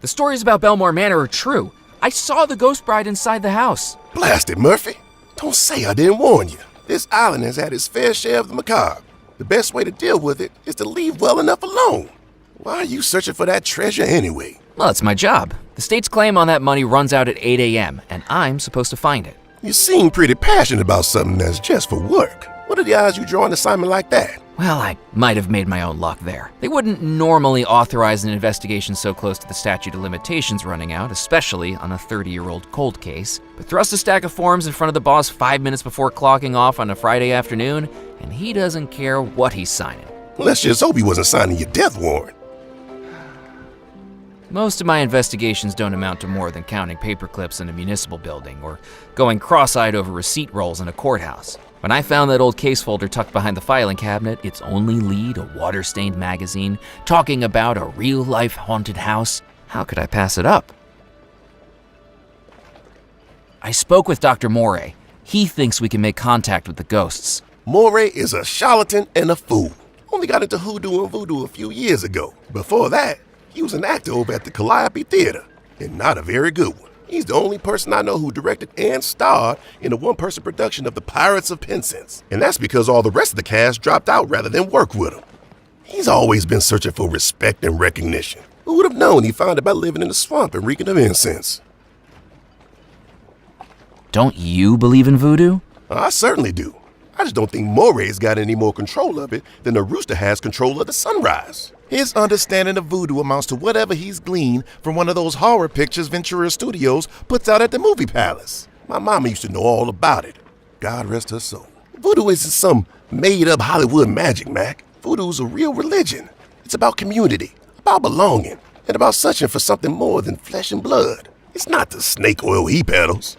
The stories about Bellemore Manor are true. I saw the ghost bride inside the house. Blast it, Murphy. Don't say I didn't warn you. This island has had its fair share of the macabre. The best way to deal with it is to leave well enough alone. Why are you searching for that treasure anyway? Well, it's my job. The state's claim on that money runs out at 8 a.m., and I'm supposed to find it. You seem pretty passionate about something that's just for work. What are the odds you draw an assignment like that? Well, I might have made my own luck there. They wouldn't normally authorize an investigation so close to the statute of limitations running out, especially on a 30-year-old cold case. But thrust a stack of forms in front of the boss 5 minutes before clocking off on a Friday afternoon, and he doesn't care what he's signing. Well, let's just hope he wasn't signing your death warrant. Most of my investigations don't amount to more than counting paperclips in a municipal building or going cross-eyed over receipt rolls in a courthouse. When I found that old case folder tucked behind the filing cabinet, its only lead a water-stained magazine talking about a real-life haunted house, how could I pass it up? I spoke with Dr. Moray. He thinks we can make contact with the ghosts. Moray is a charlatan and a fool. Only got into hoodoo and voodoo a few years ago. Before that, he was an actor over at the Calliope Theater, and not a very good one. He's the only person I know who directed and starred in a one-person production of The Pirates of Penzance. And that's because all the rest of the cast dropped out rather than work with him. He's always been searching for respect and recognition. Who would have known he'd find it by living in the swamp and reeking of incense? Don't you believe in voodoo? I certainly do. I just don't think Moray's got any more control of it than the rooster has control of the sunrise. His understanding of voodoo amounts to whatever he's gleaned from one of those horror pictures Ventura Studios puts out at the movie palace. My mama used to know all about it. God rest her soul. Voodoo isn't some made-up Hollywood magic, Mac. Voodoo's a real religion. It's about community, about belonging, and about searching for something more than flesh and blood. It's not the snake oil he peddles.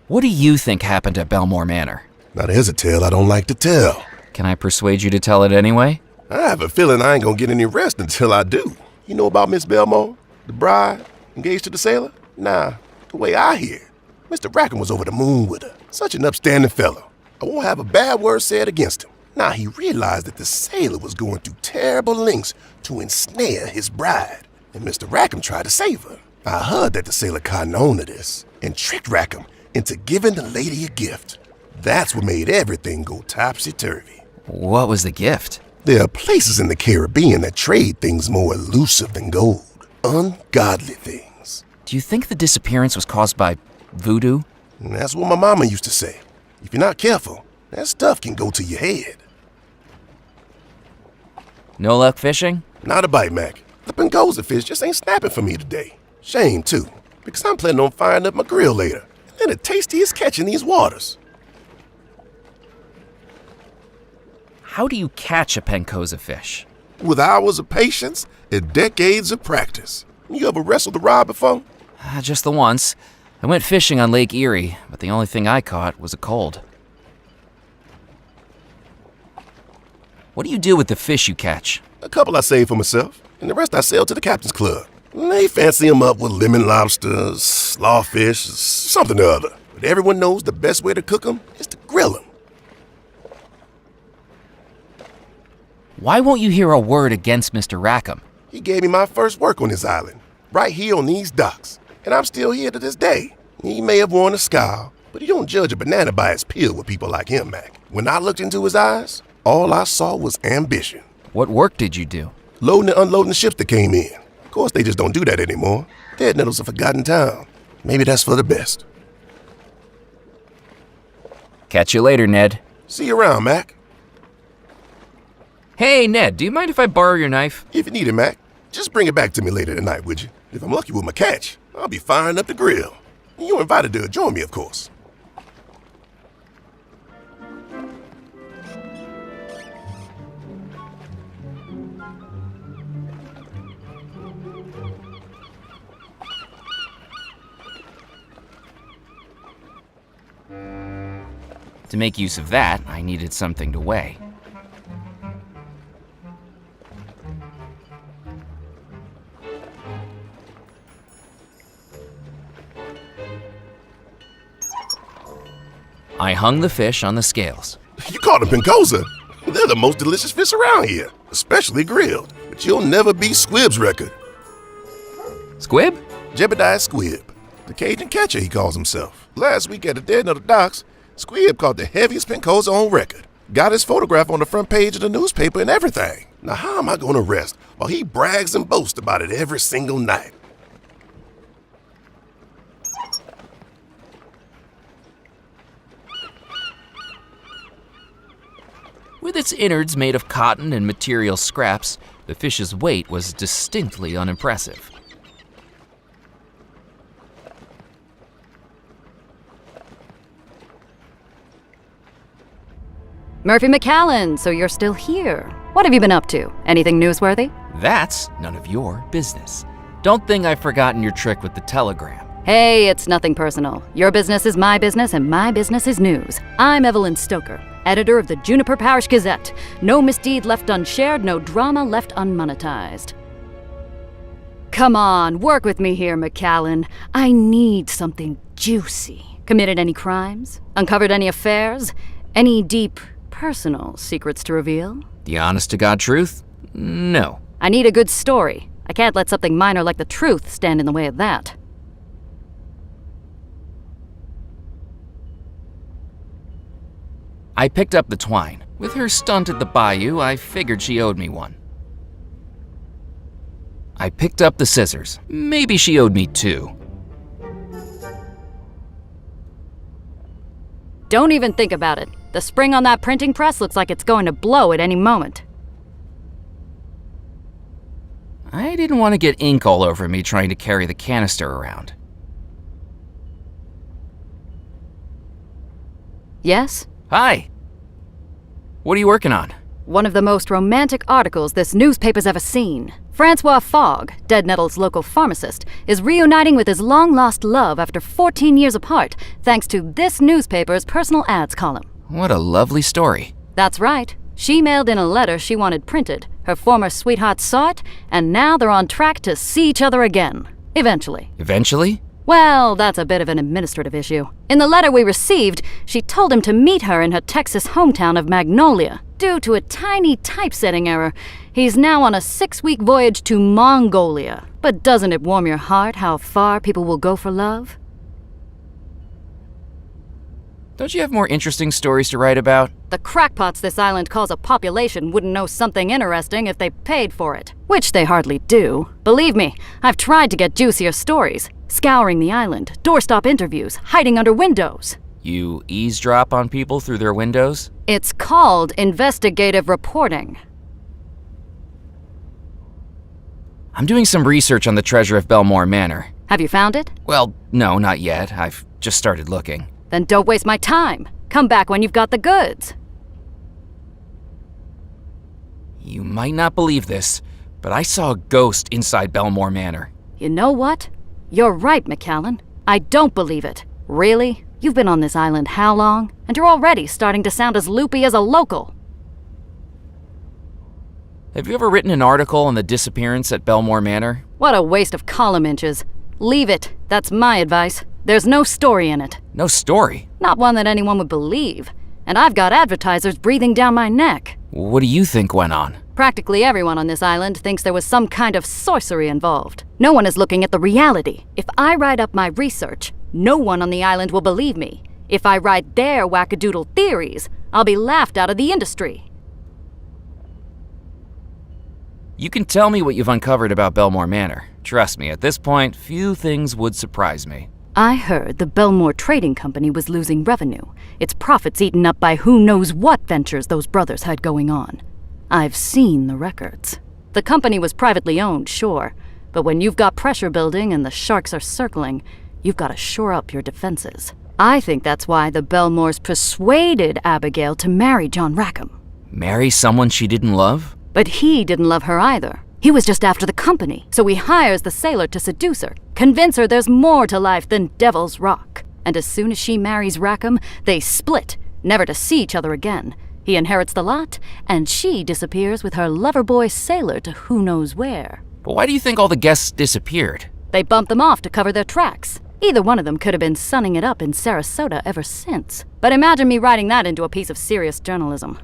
What do you think happened at Bellemore Manor? Now there's a tale I don't like to tell. Can I persuade you to tell it anyway? I have a feeling I ain't gonna get any rest until I do. You know about Miss Bellemore, the bride, engaged to the sailor? Nah, the way I hear, Mr. Rackham was over the moon with her. Such an upstanding fellow. I won't have a bad word said against him. Now he realized that the sailor was going through terrible lengths to ensnare his bride, and Mr. Rackham tried to save her. I heard that the sailor caught on to this and tricked Rackham into giving the lady a gift. That's what made everything go topsy-turvy. What was the gift? There are places in the Caribbean that trade things more elusive than gold. Ungodly things. Do you think the disappearance was caused by voodoo? And that's what my mama used to say. If you're not careful, that stuff can go to your head. No luck fishing? Not a bite, Mac. The Pencosa fish just ain't snapping for me today. Shame, too, because I'm planning on firing up my grill later. And then the tastiest catch in these waters. How do you catch a Pencosa fish? With hours of patience and decades of practice. You ever wrestled the rod before? Just the once. I went fishing on Lake Erie, but the only thing I caught was a cold. What do you do with the fish you catch? A couple I save for myself, and the rest I sell to the Captain's Club. They fancy them up with lemon lobsters, slawfish, something or other. But everyone knows the best way to cook them is to grill them. Why won't you hear a word against Mr. Rackham? He gave me my first work on this island, right here on these docks. And I'm still here to this day. He may have worn a scowl, but you don't judge a banana by its peel with people like him, Mac. When I looked into his eyes, all I saw was ambition. What work did you do? Loading and unloading the ships that came in. Of course, they just don't do that anymore. Dead Nettle's a forgotten town. Maybe that's for the best. Catch you later, Ned. See you around, Mac. Hey, Ned, do you mind if I borrow your knife? If you need it, Mac, just bring it back to me later tonight, would you? If I'm lucky with my catch, I'll be firing up the grill. You're invited to join me, of course. To make use of that, I needed something to weigh. I hung the fish on the scales. You caught a Pencosa? They're the most delicious fish around here, especially grilled. but you'll never beat Squibb's record. Squibb? Jebediah Squibb, the Cajun catcher he calls himself. Last week at the dead of the docks, Squibb caught the heaviest Pincosa on record. Got his photograph on the front page of the newspaper and everything. Now how am I going to rest while he brags and boasts about it every single night? With its innards made of cotton and material scraps, the fish's weight was distinctly unimpressive. Murphy McCallan, so you're still here. What have you been up to? Anything newsworthy? That's none of your business. Don't think I've forgotten your trick with the telegram. Hey, it's nothing personal. Your business is my business, and my business is news. I'm Evelyn Stoker, editor of the Juniper Parish Gazette. No misdeed left unshared, no drama left unmonetized. Come on, work with me here, McCallan. I need something juicy. Committed any crimes? Uncovered any affairs? Any deep, personal secrets to reveal? The honest-to-God truth? No. I need a good story. I can't let something minor like the truth stand in the way of that. I picked up the twine. With her stunt at the bayou, I figured she owed me one. I picked up the scissors. Maybe she owed me two. Don't even think about it. The spring on that printing press looks like it's going to blow at any moment. I didn't want to get ink all over me trying to carry the canister around. Yes? Hi. What are you working on? One of the most romantic articles this newspaper's ever seen. Francois Fogg, Dead Nettle's local pharmacist, is reuniting with his long-lost love after 14 years apart, thanks to this newspaper's personal ads column. What a lovely story. That's right. She mailed in a letter she wanted printed. Her former sweetheart saw it, and now they're on track to see each other again. Eventually. Eventually? Well, that's a bit of an administrative issue. In the letter we received, she told him to meet her in her Texas hometown of Magnolia. Due to a tiny typesetting error, he's now on a 6-week voyage to Mongolia. But doesn't it warm your heart how far people will go for love? Don't you have more interesting stories to write about? The crackpots this island calls a population wouldn't know something interesting if they paid for it. Which they hardly do. Believe me, I've tried to get juicier stories. Scouring the island, doorstop interviews, hiding under windows. You eavesdrop on people through their windows? It's called investigative reporting. I'm doing some research on the treasure of Bellemore Manor. Have you found it? Well, no, not yet. I've just started looking. Then don't waste my time. Come back when you've got the goods. You might not believe this, but I saw a ghost inside Bellemore Manor. You know what? You're right, McCallan. I don't believe it. Really? You've been on this island how long? And you're already starting to sound as loopy as a local. Have you ever written an article on the disappearance at Bellemore Manor? What a waste of column inches. Leave it. That's my advice. There's no story in it. No story? Not one that anyone would believe. And I've got advertisers breathing down my neck. What do you think went on? Practically everyone on this island thinks there was some kind of sorcery involved. No one is looking at the reality. If I write up my research, no one on the island will believe me. If I write their wackadoodle theories, I'll be laughed out of the industry. You can tell me what you've uncovered about Bellemore Manor. Trust me, at this point, few things would surprise me. I heard the Bellemore Trading Company was losing revenue. Its profits eaten up by who knows what ventures those brothers had going on. I've seen the records. The company was privately owned, sure, but when you've got pressure building and the sharks are circling, you've got to shore up your defenses. I think that's why the Bellemores persuaded Abigail to marry John Rackham. Marry someone she didn't love? But he didn't love her either. He was just after the company, so he hires the sailor to seduce her, convince her there's more to life than Devil's Rock. And as soon as she marries Rackham, they split, never to see each other again. He inherits the lot, and she disappears with her lover boy sailor to who knows where. But why do you think all the guests disappeared? They bumped them off to cover their tracks. Either one of them could have been sunning it up in Sarasota ever since. But imagine me writing that into a piece of serious journalism.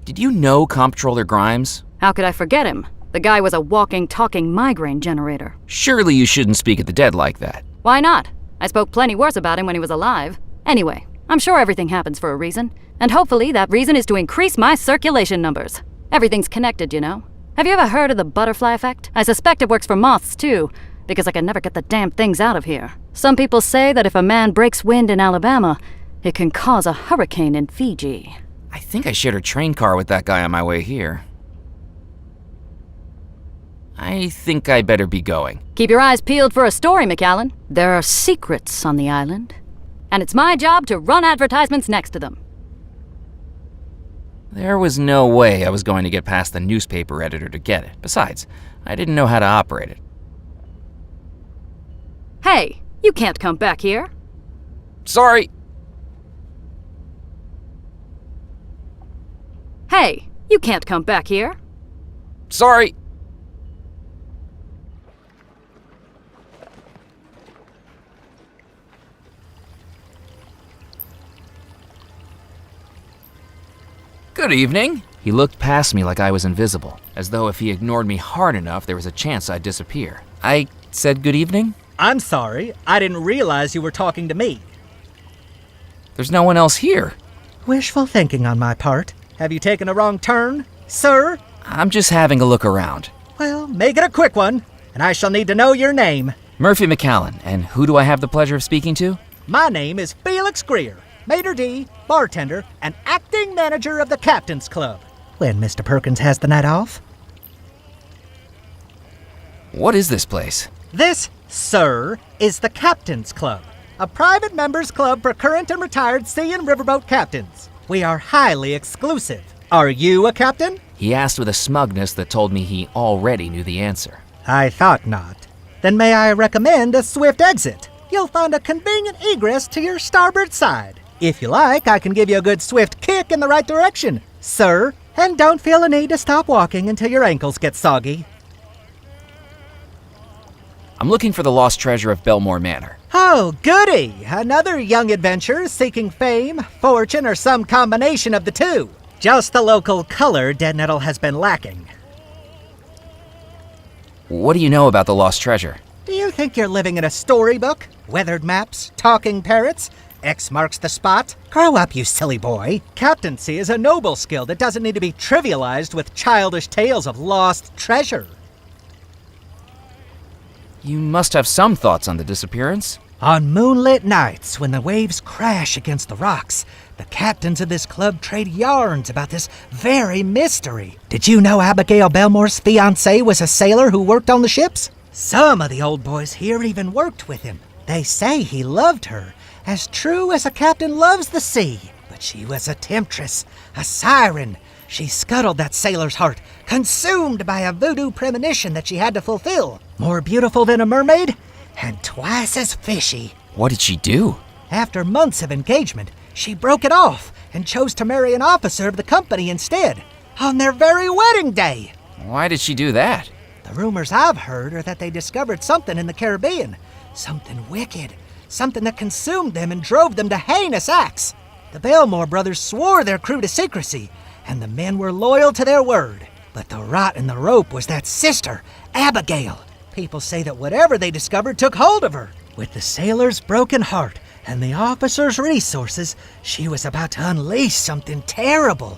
Did you know Comptroller Grimes? How could I forget him? The guy was a walking, talking migraine generator. Surely you shouldn't speak at the dead like that. Why not? I spoke plenty worse about him when he was alive. Anyway, I'm sure everything happens for a reason. And hopefully that reason is to increase my circulation numbers. Everything's connected, you know. Have you ever heard of the butterfly effect? I suspect it works for moths, too, because I can never get the damn things out of here. Some people say that if a man breaks wind in Alabama, it can cause a hurricane in Fiji. I think I shared a train car with that guy on my way here. I think I better be going. Keep your eyes peeled for a story, McAllen. There are secrets on the island, and it's my job to run advertisements next to them. There was no way I was going to get past the newspaper editor to get it. Besides, I didn't know how to operate it. Hey, you can't come back here. Sorry. Hey, you can't come back here. Sorry. Good evening. He looked past me like I was invisible, as though if he ignored me hard enough, there was a chance I'd disappear. I said good evening? I'm sorry, I didn't realize you were talking to me. There's no one else here. Wishful thinking on my part. Have you taken a wrong turn, sir? I'm just having a look around. Well, make it a quick one, and I shall need to know your name. Murphy McAllen, and who do I have the pleasure of speaking to? My name is Felix Greer, maitre d', bartender, and acting manager of the Captain's Club. When Mr. Perkins has the night off. What is this place? This, sir, is the Captain's Club, a private members club for current and retired sea and riverboat captains. We are highly exclusive. Are you a captain? He asked with a smugness that told me he already knew the answer. I thought not. Then may I recommend a swift exit? You'll find a convenient egress to your starboard side. If you like, I can give you a good swift kick in the right direction, sir. And don't feel a need to stop walking until your ankles get soggy. I'm looking for the lost treasure of Bellemore Manor. Oh, goody! Another young adventurer seeking fame, fortune, or some combination of the two. Just the local color Dead Nettle has been lacking. What do you know about the lost treasure? Do you think you're living in a storybook? Weathered maps, talking parrots, X marks the spot? Grow up, you silly boy. Captaincy is a noble skill that doesn't need to be trivialized with childish tales of lost treasure. You must have some thoughts on the disappearance. On moonlit nights, when the waves crash against the rocks, the captains of this club trade yarns about this very mystery. Did you know Abigail Bellemore's fiancé was a sailor who worked on the ships? Some of the old boys here even worked with him. They say he loved her, as true as a captain loves the sea. But she was a temptress, a siren. She scuttled that sailor's heart, consumed by a voodoo premonition that she had to fulfill. More beautiful than a mermaid, and twice as fishy. What did she do? After months of engagement, she broke it off and chose to marry an officer of the company instead, on their very wedding day. Why did she do that? The rumors I've heard are that they discovered something in the Caribbean, something wicked, something that consumed them and drove them to heinous acts. The Bellemore brothers swore their crew to secrecy, and the men were loyal to their word. But the rot in the rope was that sister, Abigail. People say that whatever they discovered took hold of her. With the sailor's broken heart and the officer's resources, she was about to unleash something terrible.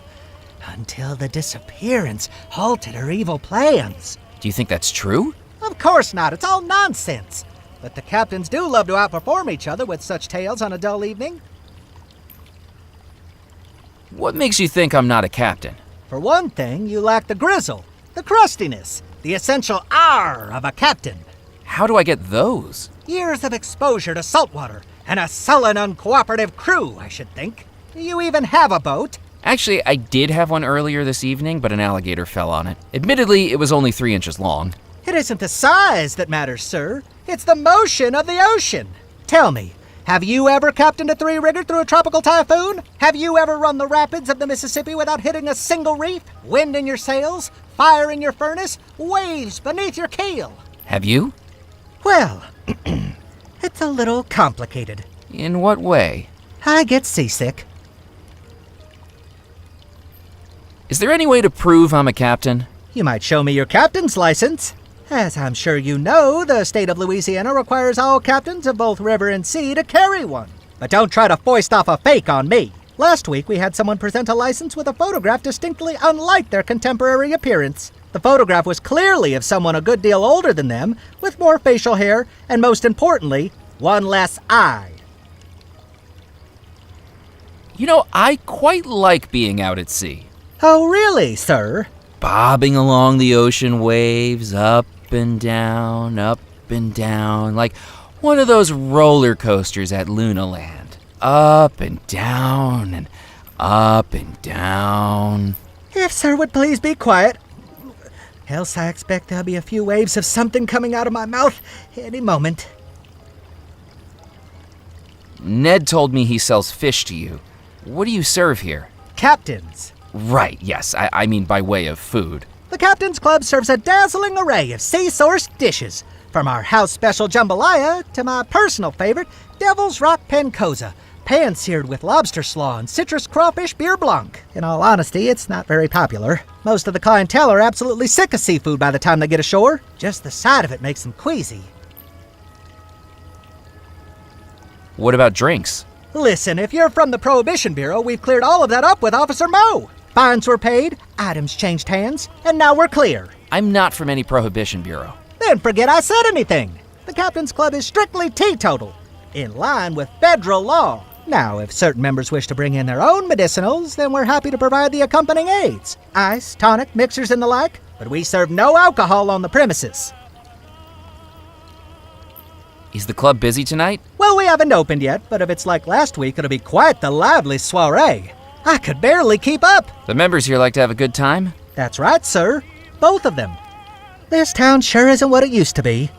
Until the disappearance halted her evil plans. Do you think that's true? Of course not. It's all nonsense. But the captains do love to outperform each other with such tales on a dull evening. What makes you think I'm not a captain? For one thing, you lack the grizzle, the crustiness, the essential R of a captain. How do I get those? Years of exposure to saltwater and a sullen, uncooperative crew, I should think. Do you even have a boat? Actually, I did have one earlier this evening, but an alligator fell on it. Admittedly, it was only 3 inches long. It isn't the size that matters, sir. It's the motion of the ocean. Tell me, have you ever captained a three-rigger through a tropical typhoon? Have you ever run the rapids of the Mississippi without hitting a single reef? Wind in your sails, fire in your furnace, waves beneath your keel. Have you? Well, it's a little complicated. In what way? I get seasick. Is there any way to prove I'm a captain? You might show me your captain's license. As I'm sure you know, the state of Louisiana requires all captains of both river and sea to carry one. But don't try to foist off a fake on me. Last week, we had someone present a license with a photograph distinctly unlike their contemporary appearance. The photograph was clearly of someone a good deal older than them, with more facial hair, and most importantly, one less eye. You know, I quite like being out at sea. Oh, really, sir? Bobbing along the ocean waves, up and down, like one of those roller coasters at Luna Land. Up and down and up and down. If sir would please be quiet. Else I expect there'll be a few waves of something coming out of my mouth any moment. Ned told me he sells fish to you. What do you serve here? Captains. Right, yes, I mean by way of food. The Captain's Club serves a dazzling array of sea-sourced dishes, from our house special jambalaya to my personal favorite, Devil's Rock Pancoza, pan-seared with lobster slaw and citrus crawfish beer blanc. In all honesty, it's not very popular. Most of the clientele are absolutely sick of seafood by the time they get ashore. Just the sight of it makes them queasy. What about drinks? Listen, if you're from the Prohibition Bureau, we've cleared all of that up with Officer Moe. Fines were paid, items changed hands, and now we're clear. I'm not from any Prohibition Bureau. Then forget I said anything. The Captain's Club is strictly teetotal, in line with federal law. Now, if certain members wish to bring in their own medicinals, then we're happy to provide the accompanying aids. Ice, tonic, mixers, and the like, but we serve no alcohol on the premises. Is the club busy tonight? Well, we haven't opened yet, but if it's like last week, it'll be quite the lively soiree. I could barely keep up. The members here like to have a good time? That's right, sir. Both of them. This town sure isn't what it used to be.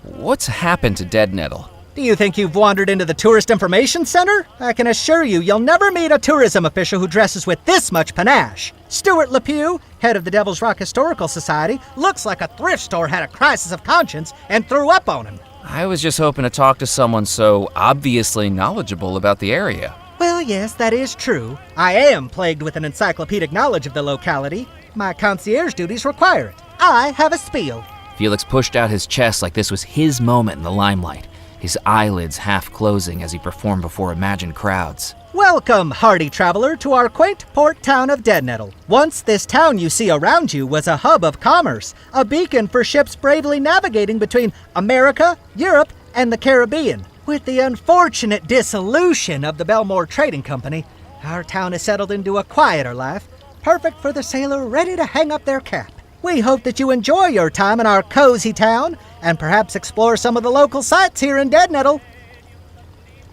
What's happened to Dead Nettle? Do you think you've wandered into the Tourist Information Center? I can assure you, you'll never meet a tourism official who dresses with this much panache. Stuart LePew, head of the Devil's Rock Historical Society, looks like a thrift store had a crisis of conscience and threw up on him. I was just hoping to talk to someone so obviously knowledgeable about the area. Well, yes, that is true. I am plagued with an encyclopedic knowledge of the locality. My concierge duties require it. I have a spiel. Felix pushed out his chest like this was his moment in the limelight, his eyelids half closing as he performed before imagined crowds. Welcome, hardy traveler, to our quaint port town of Dead Nettle. Once this town you see around you was a hub of commerce, a beacon for ships bravely navigating between America, Europe, and the Caribbean. With the unfortunate dissolution of the Bellemore Trading Company, our town has settled into a quieter life, perfect for the sailor ready to hang up their cap. We hope that you enjoy your time in our cozy town and perhaps explore some of the local sites here in Dead Nettle.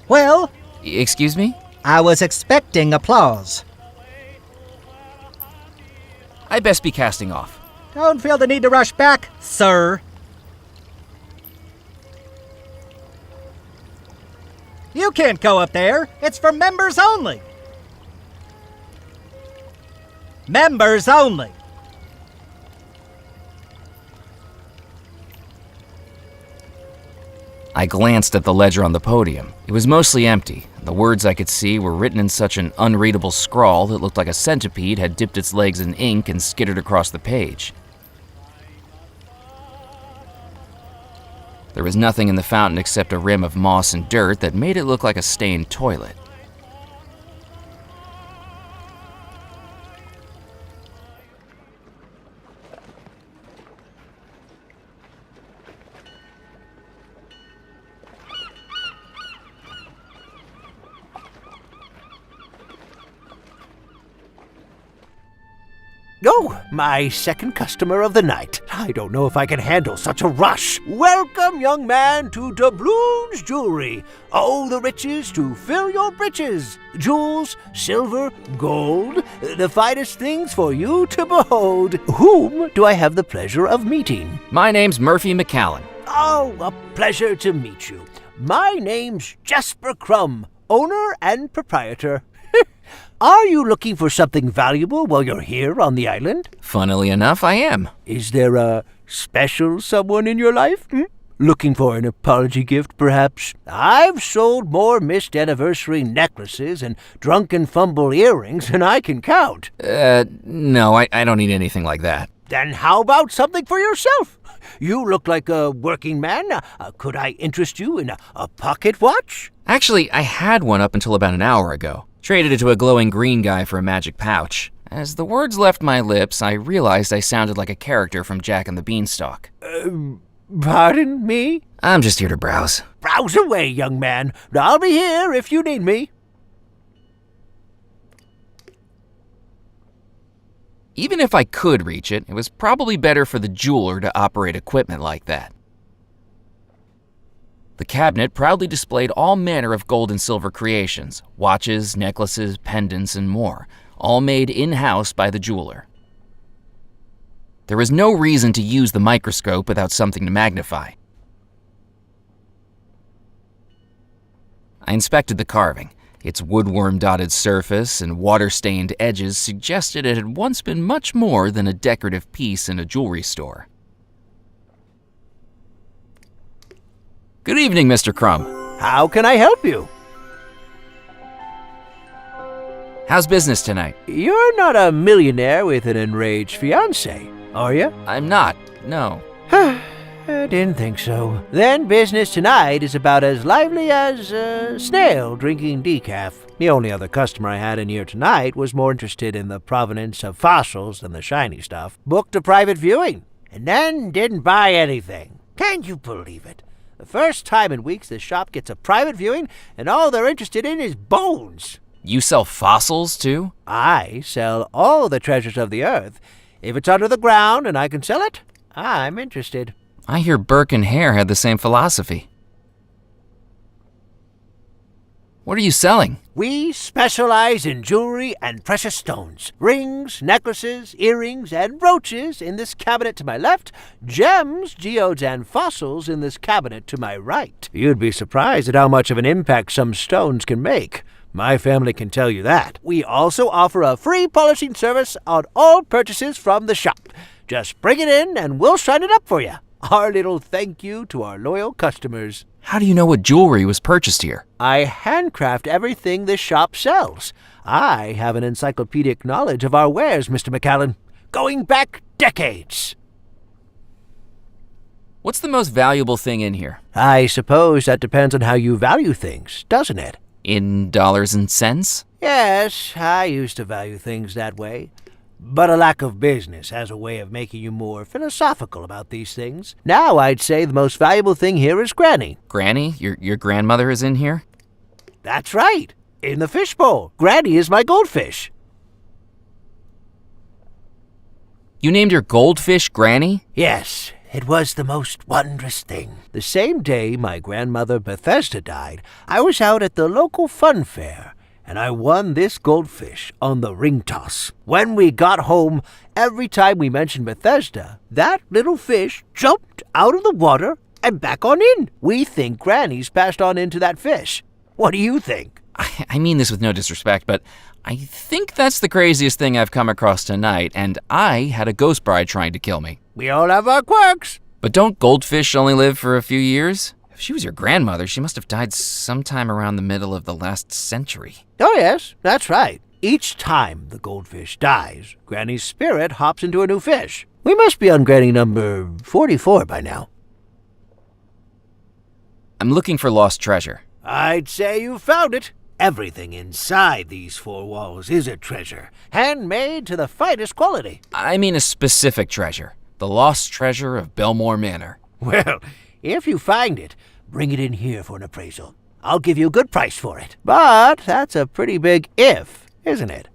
Well, Excuse me? I was expecting applause. I best be casting off. Don't feel the need to rush back, sir. You can't go up there. It's for members only. Members only. I glanced at the ledger on the podium. It was mostly empty. The words I could see were written in such an unreadable scrawl that looked like a centipede had dipped its legs in ink and skittered across the page. There was nothing in the fountain except a rim of moss and dirt that made it look like a stained toilet. Oh, my second customer of the night. I don't know if I can handle such a rush. Welcome, young man, to Doubloon's Jewelry. Oh, the riches to fill your breeches. Jewels, silver, gold, the finest things for you to behold. Whom do I have the pleasure of meeting? My name's Murphy McCallan. Oh, a pleasure to meet you. My name's Jasper Crumb, owner and proprietor. Are you looking for something valuable while you're here on the island? Funnily enough, I am. Is there a special someone in your life? Looking for an apology gift, perhaps? I've sold more missed anniversary necklaces and drunken fumble earrings than I can count. No, I don't need anything like that. Then how about something for yourself? You look like a working man. Could I interest you in a pocket watch? Actually, I had one up until about an hour ago. Traded it to a glowing green guy for a magic pouch. As the words left my lips, I realized I sounded like a character from Jack and the Beanstalk. Pardon me? I'm just here to browse. Browse away, young man. I'll be here if you need me. Even if I could reach it, it was probably better for the jeweler to operate equipment like that. The cabinet proudly displayed all manner of gold and silver creations, watches, necklaces, pendants, and more, all made in-house by the jeweler. There was no reason to use the microscope without something to magnify. I inspected the carving. Its woodworm-dotted surface and water-stained edges suggested it had once been much more than a decorative piece in a jewelry store. Good evening, Mr. Crumb. How can I help you? How's business tonight? You're not a millionaire with an enraged fiancé, are you? I'm not, no. I didn't think so. Then business tonight is about as lively as a snail drinking decaf. The only other customer I had in here tonight was more interested in the provenance of fossils than the shiny stuff. Booked a private viewing, and then didn't buy anything. Can you believe it? The first time in weeks this shop gets a private viewing, and all they're interested in is bones. You sell fossils, too? I sell all the treasures of the earth. If it's under the ground and I can sell it, I'm interested. I hear Burke and Hare had the same philosophy. What are you selling? We specialize in jewelry and precious stones. Rings, necklaces, earrings, and brooches in this cabinet to my left. Gems, geodes, and fossils in this cabinet to my right. You'd be surprised at how much of an impact some stones can make. My family can tell you that. We also offer a free polishing service on all purchases from the shop. Just bring it in and we'll shine it up for you. Our little thank you to our loyal customers. How do you know what jewelry was purchased here? I handcraft everything this shop sells. I have an encyclopedic knowledge of our wares, Mr. McAllen, going back decades. What's the most valuable thing in here? I suppose that depends on how you value things, doesn't it? In dollars and cents? Yes, I used to value things that way. But a lack of business has a way of making you more philosophical about these things. Now I'd say the most valuable thing here is Granny. Granny? Your grandmother is in here? That's right. In the fishbowl. Granny is my goldfish. You named your goldfish Granny? Yes, it was the most wondrous thing. The same day my grandmother Bethesda died, I was out at the local fun fair, and I won this goldfish on the ring toss. When we got home, every time we mentioned Bethesda, that little fish jumped out of the water and back on in. We think Granny's passed on into that fish. What do you think? I mean this with no disrespect, but I think that's the craziest thing I've come across tonight, and I had a ghost bride trying to kill me. We all have our quirks. But don't goldfish only live for a few years? If she was your grandmother, she must have died sometime around the middle of the last century. Oh yes, that's right. Each time the goldfish dies, Granny's spirit hops into a new fish. We must be on Granny number 44 by now. I'm looking for lost treasure. I'd say you found it. Everything inside these four walls is a treasure, handmade to the finest quality. I mean a specific treasure. The lost treasure of Bellemore Manor. Well, if you find it, bring it in here for an appraisal. I'll give you a good price for it. But that's a pretty big if, isn't it?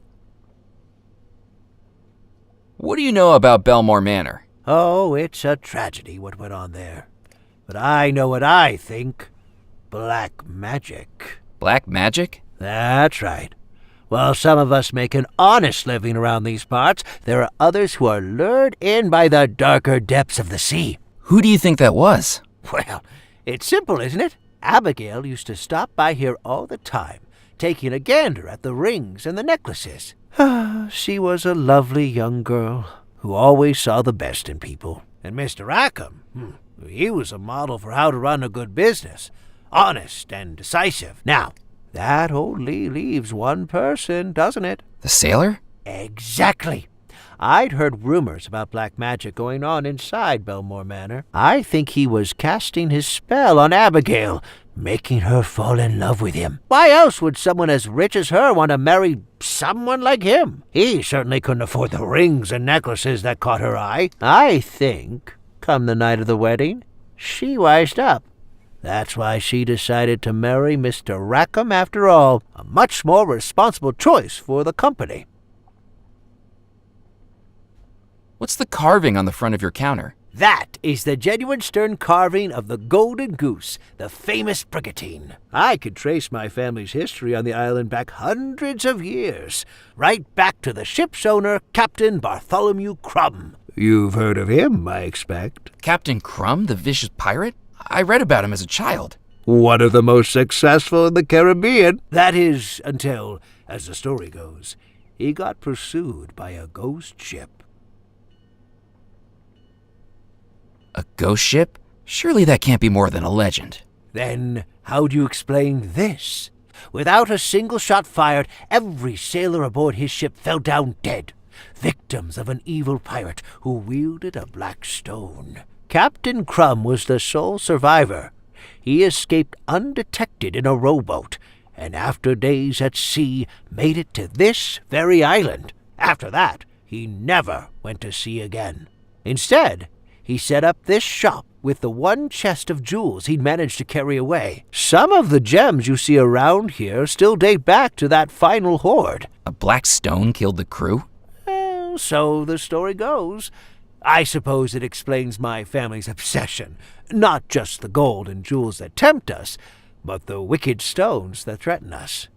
What do you know about Bellemore Manor? Oh, it's a tragedy what went on there. But I know what I think. Black magic. Black magic? That's right. While some of us make an honest living around these parts, there are others who are lured in by the darker depths of the sea. Who do you think that was? Well, it's simple, isn't it? Abigail used to stop by here all the time, taking a gander at the rings and the necklaces. She was a lovely young girl who always saw the best in people. And Mr. Rackham, He was a model for how to run a good business. Honest and decisive. Now, that only leaves one person, doesn't it? The sailor? Exactly. I'd heard rumors about black magic going on inside Bellemore Manor. I think he was casting his spell on Abigail, making her fall in love with him. Why else would someone as rich as her want to marry someone like him? He certainly couldn't afford the rings and necklaces that caught her eye. I think, come the night of the wedding, she wised up. That's why she decided to marry Mr. Rackham after all. A much more responsible choice for the company. What's the carving on the front of your counter? That is the genuine stone carving of the Golden Goose, the famous brigantine. I could trace my family's history on the island back hundreds of years, right back to the ship's owner, Captain Bartholomew Crumb. You've heard of him, I expect. Captain Crumb, the vicious pirate? I read about him as a child. One of the most successful in the Caribbean. That is, until, as the story goes, he got pursued by a ghost ship. A ghost ship? Surely that can't be more than a legend. Then how do you explain this? Without a single shot fired, every sailor aboard his ship fell down dead, victims of an evil pirate who wielded a black stone. Captain Crumb was the sole survivor. He escaped undetected in a rowboat, and after days at sea made it to this very island. After that, he never went to sea again. Instead, he set up this shop with the one chest of jewels he'd managed to carry away. Some of the gems you see around here still date back to that final hoard. A black stone killed the crew? Well, so the story goes. I suppose it explains my family's obsession. Not just the gold and jewels that tempt us, but the wicked stones that threaten us.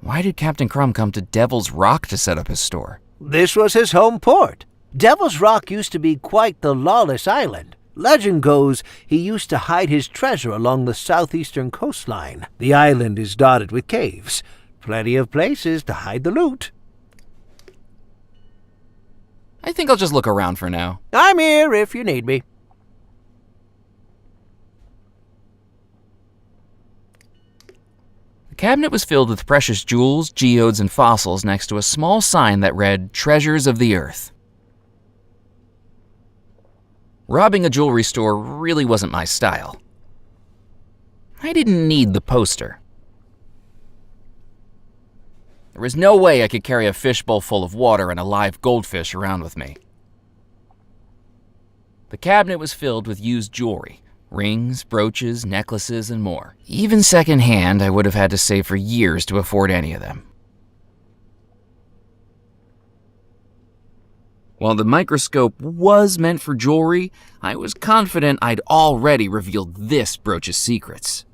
Why did Captain Crumb come to Devil's Rock to set up his store? This was his home port. Devil's Rock used to be quite the lawless island. Legend goes he used to hide his treasure along the southeastern coastline. The island is dotted with caves. Plenty of places to hide the loot. I think I'll just look around for now. I'm here if you need me. The cabinet was filled with precious jewels, geodes, and fossils next to a small sign that read, Treasures of the Earth. Robbing a jewelry store really wasn't my style. I didn't need the poster. There was no way I could carry a fishbowl full of water and a live goldfish around with me. The cabinet was filled with used jewelry, rings, brooches, necklaces, and more. Even secondhand, I would have had to save for years to afford any of them. While the microscope was meant for jewelry, I was confident I'd already revealed this brooch's secrets.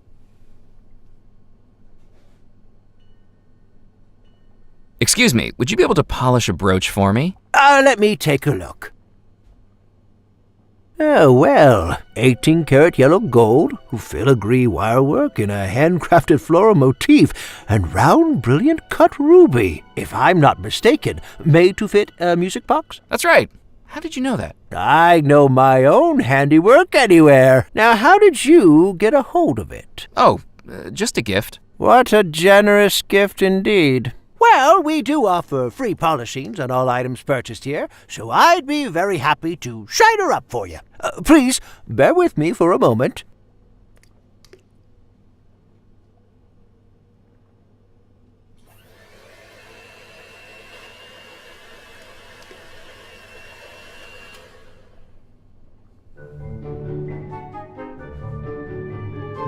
Excuse me, would you be able to polish a brooch for me? Let me take a look. Oh, well, 18-karat yellow gold, filigree wirework in a handcrafted floral motif, and round, brilliant cut ruby, if I'm not mistaken, made to fit a music box? That's right. How did you know that? I know my own handiwork anywhere. Now, how did you get a hold of it? Oh, just a gift. What a generous gift indeed. Well, we do offer free polishings on all items purchased here, so I'd be very happy to shine her up for you. Please, bear with me for a moment.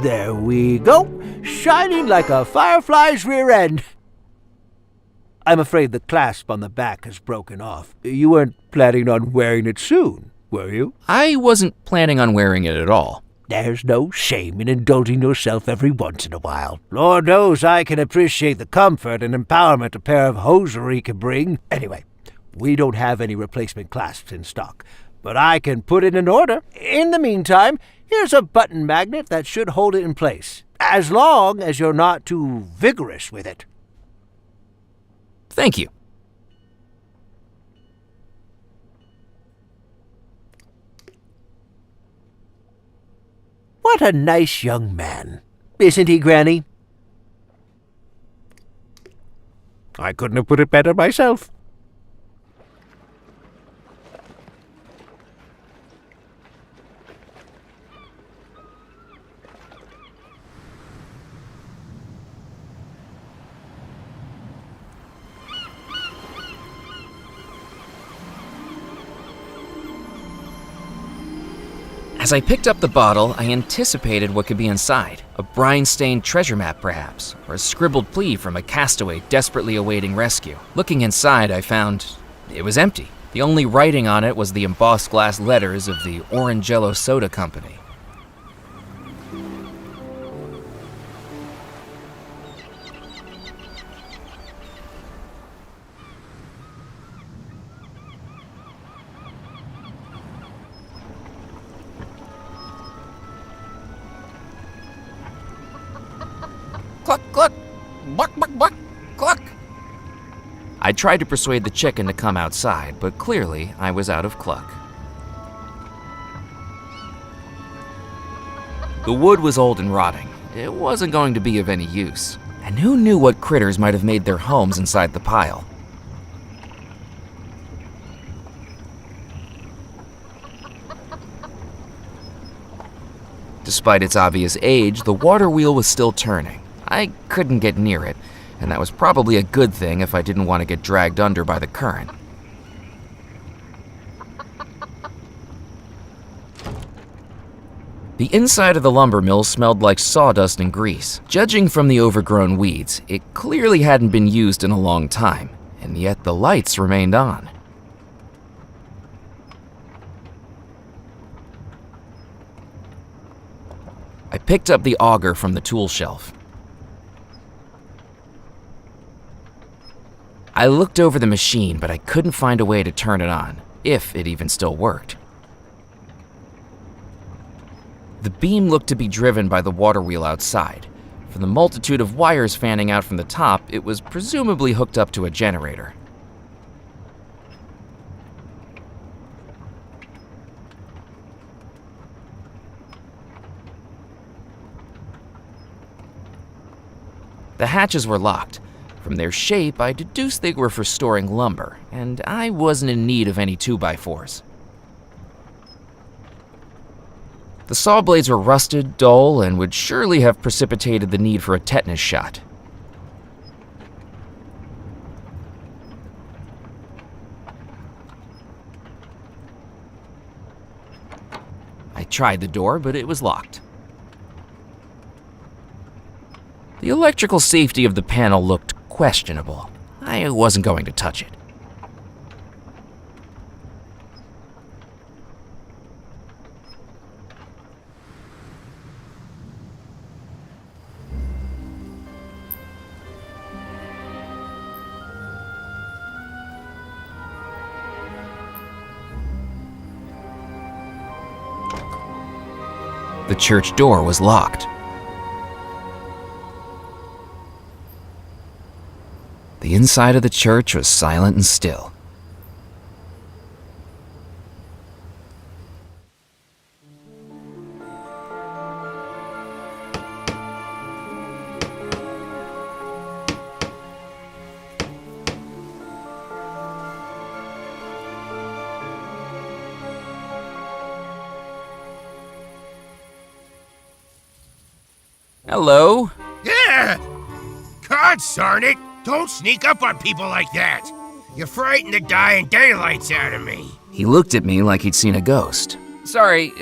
There we go, shining like a firefly's rear end. I'm afraid the clasp on the back has broken off. You weren't planning on wearing it soon, were you? I wasn't planning on wearing it at all. There's no shame in indulging yourself every once in a while. Lord knows I can appreciate the comfort and empowerment a pair of hosiery can bring. Anyway, we don't have any replacement clasps in stock, but I can put it in order. In the meantime, here's a button magnet that should hold it in place, as long as you're not too vigorous with it. Thank you. What a nice young man. Isn't he, Granny? I couldn't have put it better myself. As I picked up the bottle, I anticipated what could be inside. A brine-stained treasure map, perhaps, or a scribbled plea from a castaway desperately awaiting rescue. Looking inside, I found it was empty. The only writing on it was the embossed glass letters of the Orangello Soda Company. Cluck, cluck, buck, buck, buck, cluck. I tried to persuade the chicken to come outside, but clearly I was out of cluck. The wood was old and rotting. It wasn't going to be of any use. And who knew what critters might have made their homes inside the pile? Despite its obvious age, the water wheel was still turning. I couldn't get near it, and that was probably a good thing if I didn't want to get dragged under by the current. The inside of the lumber mill smelled like sawdust and grease. Judging from the overgrown weeds, it clearly hadn't been used in a long time, and yet the lights remained on. I picked up the auger from the tool shelf. I looked over the machine, but I couldn't find a way to turn it on, if it even still worked. The beam looked to be driven by the water wheel outside. From the multitude of wires fanning out from the top, it was presumably hooked up to a generator. The hatches were locked. From their shape, I deduced they were for storing lumber, and I wasn't in need of any 2x4s. The saw blades were rusted, dull, and would surely have precipitated the need for a tetanus shot. I tried the door, but it was locked. The electrical safety of the panel looked questionable. I wasn't going to touch it. The church door was locked. The inside of the church was silent and still. Hello? Yeah! God darn it! Don't sneak up on people like that! You frighten the dying daylights out of me. He looked at me like he'd seen a ghost. Sorry,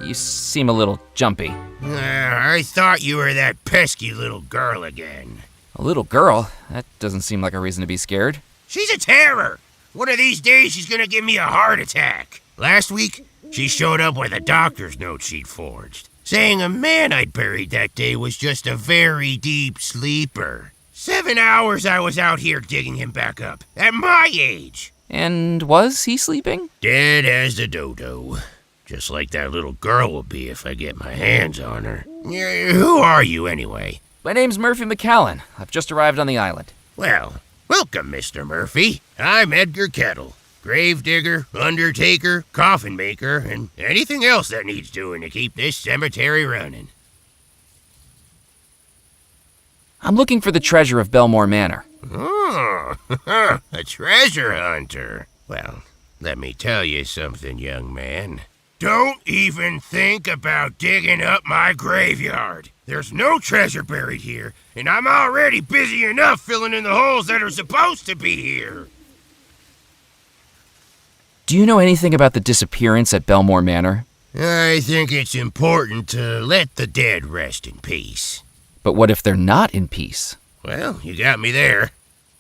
you seem a little jumpy. I thought you were that pesky little girl again. A little girl? That doesn't seem like a reason to be scared. She's a terror! One of these days she's gonna give me a heart attack. Last week, she showed up with a doctor's note she'd forged, saying a man I'd buried that day was just a very deep sleeper. 7 hours I was out here digging him back up, at my age. And was he sleeping? Dead as a dodo. Just like that little girl will be if I get my hands on her. Who are you, anyway? My name's Murphy McCallan. I've just arrived on the island. Well, welcome, Mr. Murphy. I'm Edgar Kettle. Gravedigger, undertaker, coffin maker, and anything else that needs doing to keep this cemetery running. I'm looking for the treasure of Bellemore Manor. Oh, a treasure hunter. Well, let me tell you something, young man. Don't even think about digging up my graveyard. There's no treasure buried here, and I'm already busy enough filling in the holes that are supposed to be here. Do you know anything about the disappearance at Bellemore Manor? I think it's important to let the dead rest in peace. But what if they're not in peace? Well, you got me there.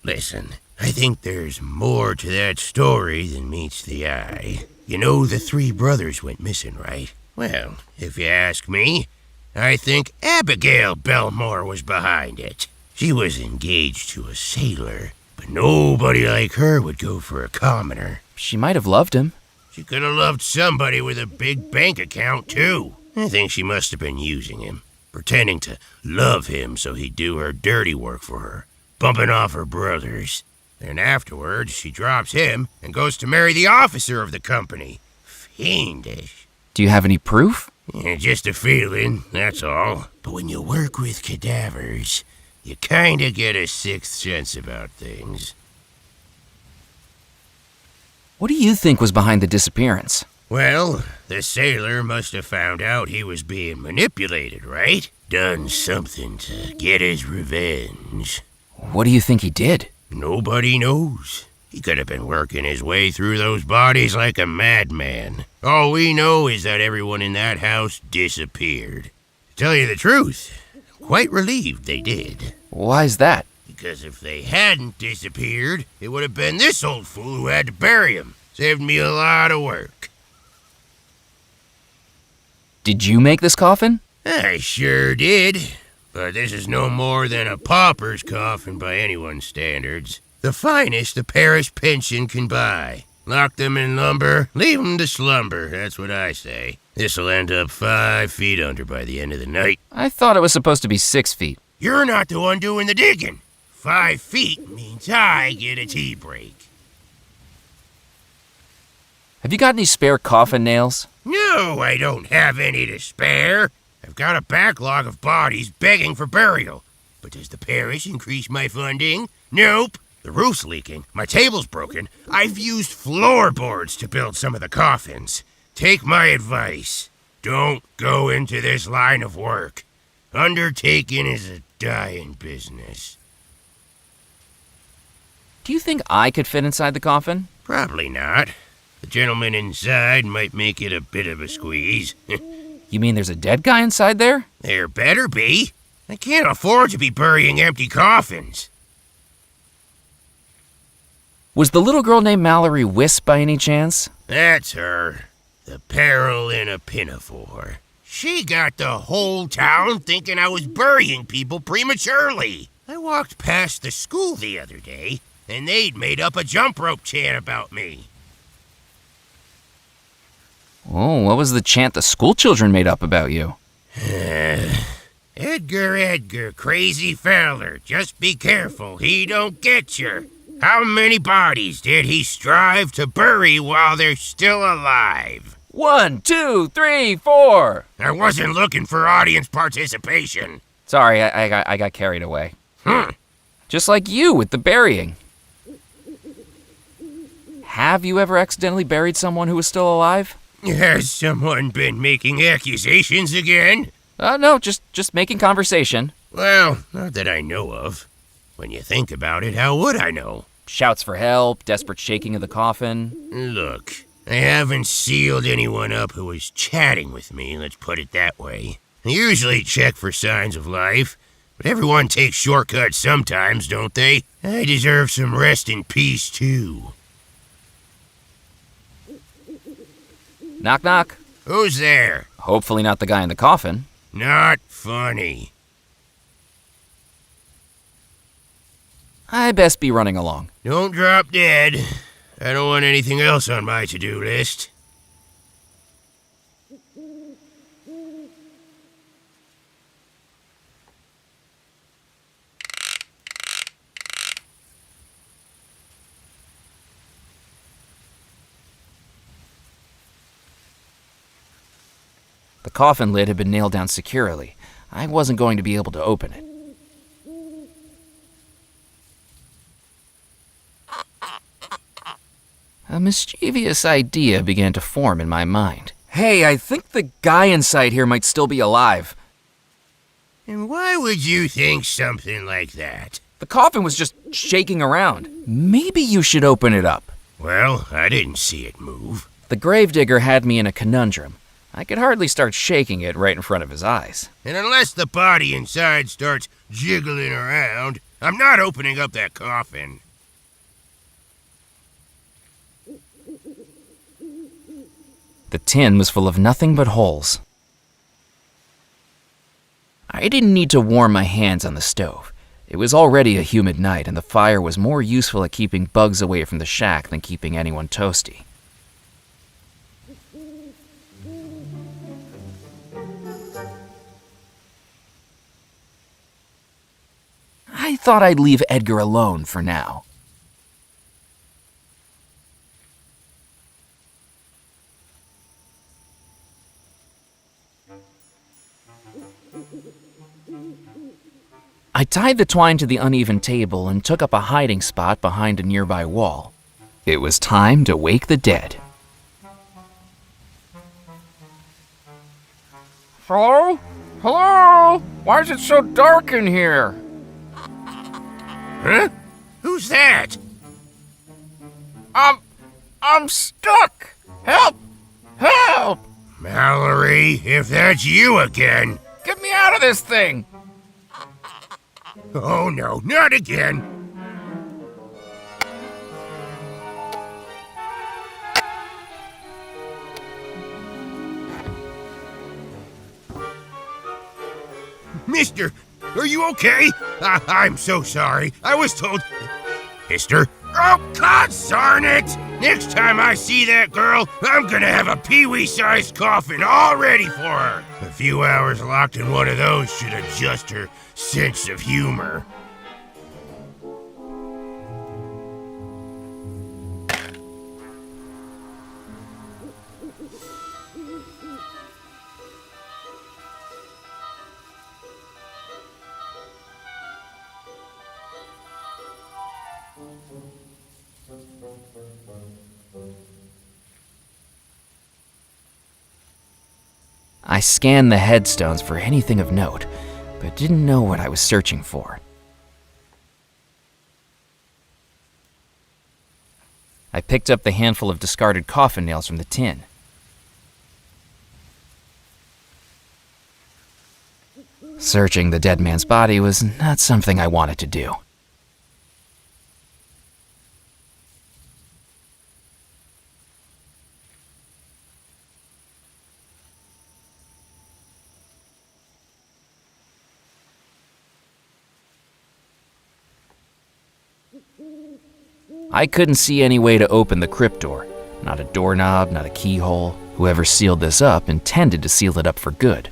Listen, I think there's more to that story than meets the eye. You know the three brothers went missing, right? Well, if you ask me, I think Abigail Bellemore was behind it. She was engaged to a sailor, but nobody like her would go for a commoner. She might have loved him. She could have loved somebody with a big bank account, too. I think she must have been using him, pretending to love him so he'd do her dirty work for her, bumping off her brothers. Then afterwards, she drops him and goes to marry the officer of the company. Fiendish. Do you have any proof? Yeah, just a feeling, that's all. But when you work with cadavers, you kinda get a sixth sense about things. What do you think was behind the disappearance? Well, the sailor must have found out he was being manipulated, right? Done something to get his revenge. What do you think he did? Nobody knows. He could have been working his way through those bodies like a madman. All we know is that everyone in that house disappeared. To tell you the truth, I'm quite relieved they did. Why's that? Because if they hadn't disappeared, it would have been this old fool who had to bury him. Saved me a lot of work. Did you make this coffin? I sure did. But this is no more than a pauper's coffin by anyone's standards. The finest the parish pension can buy. Lock them in lumber, leave them to slumber, that's what I say. This'll end up 5 feet under by the end of the night. I thought it was supposed to be 6 feet. You're not the one doing the digging. 5 feet means I get a tea break. Have you got any spare coffin nails? No, I don't have any to spare. I've got a backlog of bodies begging for burial. But does the parish increase my funding? Nope. The roof's leaking, my table's broken. I've used floorboards to build some of the coffins. Take my advice. Don't go into this line of work. Undertaking is a dying business. Do you think I could fit inside the coffin? Probably not. The gentleman inside might make it a bit of a squeeze. You mean there's a dead guy inside there? There better be. I can't afford to be burying empty coffins. Was the little girl named Mallory Wisp by any chance? That's her. The peril in a pinafore. She got the whole town thinking I was burying people prematurely. I walked past the school the other day, and they'd made up a jump rope chant about me. Oh, what was the chant the school children made up about you? Edgar, Edgar, crazy feller, just be careful, he don't get you. How many bodies did he strive to bury while they're still alive? 1, 2, 3, 4. I wasn't looking for audience participation. Sorry, I got carried away. Just like you with the burying. Have you ever accidentally buried someone who was still alive? Has someone been making accusations again? No, just making conversation. Well, not that I know of. When you think about it, how would I know? Shouts for help, desperate shaking of the coffin. Look, I haven't sealed anyone up who was chatting with me, let's put it that way. I usually check for signs of life, but everyone takes shortcuts sometimes, don't they? I deserve some rest in peace, too. Knock, knock. Who's there? Hopefully not the guy in the coffin. Not funny. I best be running along. Don't drop dead. I don't want anything else on my to-do list. The coffin lid had been nailed down securely. I wasn't going to be able to open it. A mischievous idea began to form in my mind. Hey, I think the guy inside here might still be alive. And why would you think something like that? The coffin was just shaking around. Maybe you should open it up. Well, I didn't see it move. The gravedigger had me in a conundrum. I could hardly start shaking it right in front of his eyes. And unless the body inside starts jiggling around, I'm not opening up that coffin. The tin was full of nothing but holes. I didn't need to warm my hands on the stove. It was already a humid night, and the fire was more useful at keeping bugs away from the shack than keeping anyone toasty. I thought I'd leave Edgar alone for now. I tied the twine to the uneven table and took up a hiding spot behind a nearby wall. It was time to wake the dead. Hello? Hello? Why is it so dark in here? Huh? Who's that? I'm stuck! Help! Help! Mallory, if that's you again. Get me out of this thing! Oh no, not again. Mister, are you okay? I'm so sorry. I was told... Mister? Oh, God darn it! Next time I see that girl, I'm gonna have a peewee-sized coffin all ready for her. A few hours locked in one of those should adjust her sense of humor. I scanned the headstones for anything of note, but didn't know what I was searching for. I picked up the handful of discarded coffin nails from the tin. Searching the dead man's body was not something I wanted to do. I couldn't see any way to open the crypt door. Not a doorknob, not a keyhole. Whoever sealed this up intended to seal it up for good.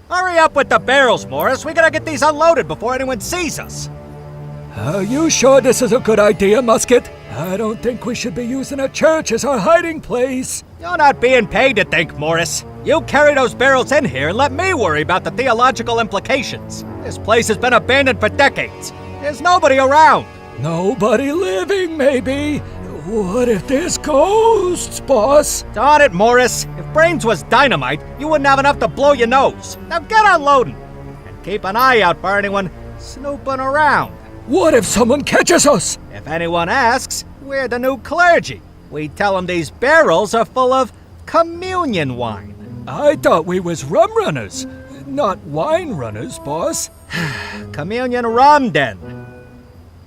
Hurry up with the barrels, Morris. We gotta get these unloaded before anyone sees us. Are you sure this is a good idea, Musket? I don't think we should be using a church as our hiding place. You're not being paid to think, Morris. You carry those barrels in here and let me worry about the theological implications. This place has been abandoned for decades. There's nobody around. Nobody living, maybe. What if there's ghosts, boss? Darn it, Morris. If brains was dynamite, you wouldn't have enough to blow your nose. Now get unloading. And keep an eye out for anyone snooping around. What if someone catches us? If anyone asks, we're the new clergy. We tell them these barrels are full of communion wine. I thought we was rum runners, not wine runners, boss. Communion rum, then.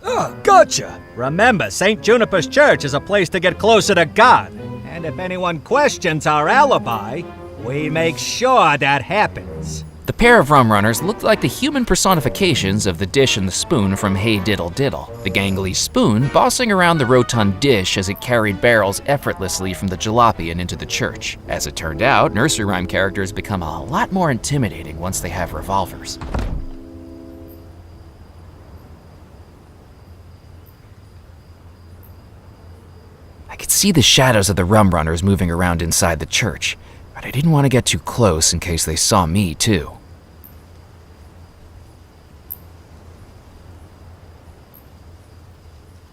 Ah, gotcha. Remember, St. Juniper's Church is a place to get closer to God. And if anyone questions our alibi, we make sure that happens. The pair of rum runners looked like the human personifications of the dish and the spoon from Hey Diddle Diddle. The gangly spoon bossing around the rotund dish as it carried barrels effortlessly from the jalopy and into the church. As it turned out, nursery rhyme characters become a lot more intimidating once they have revolvers. I could see the shadows of the rum runners moving around inside the church, but I didn't want to get too close in case they saw me too.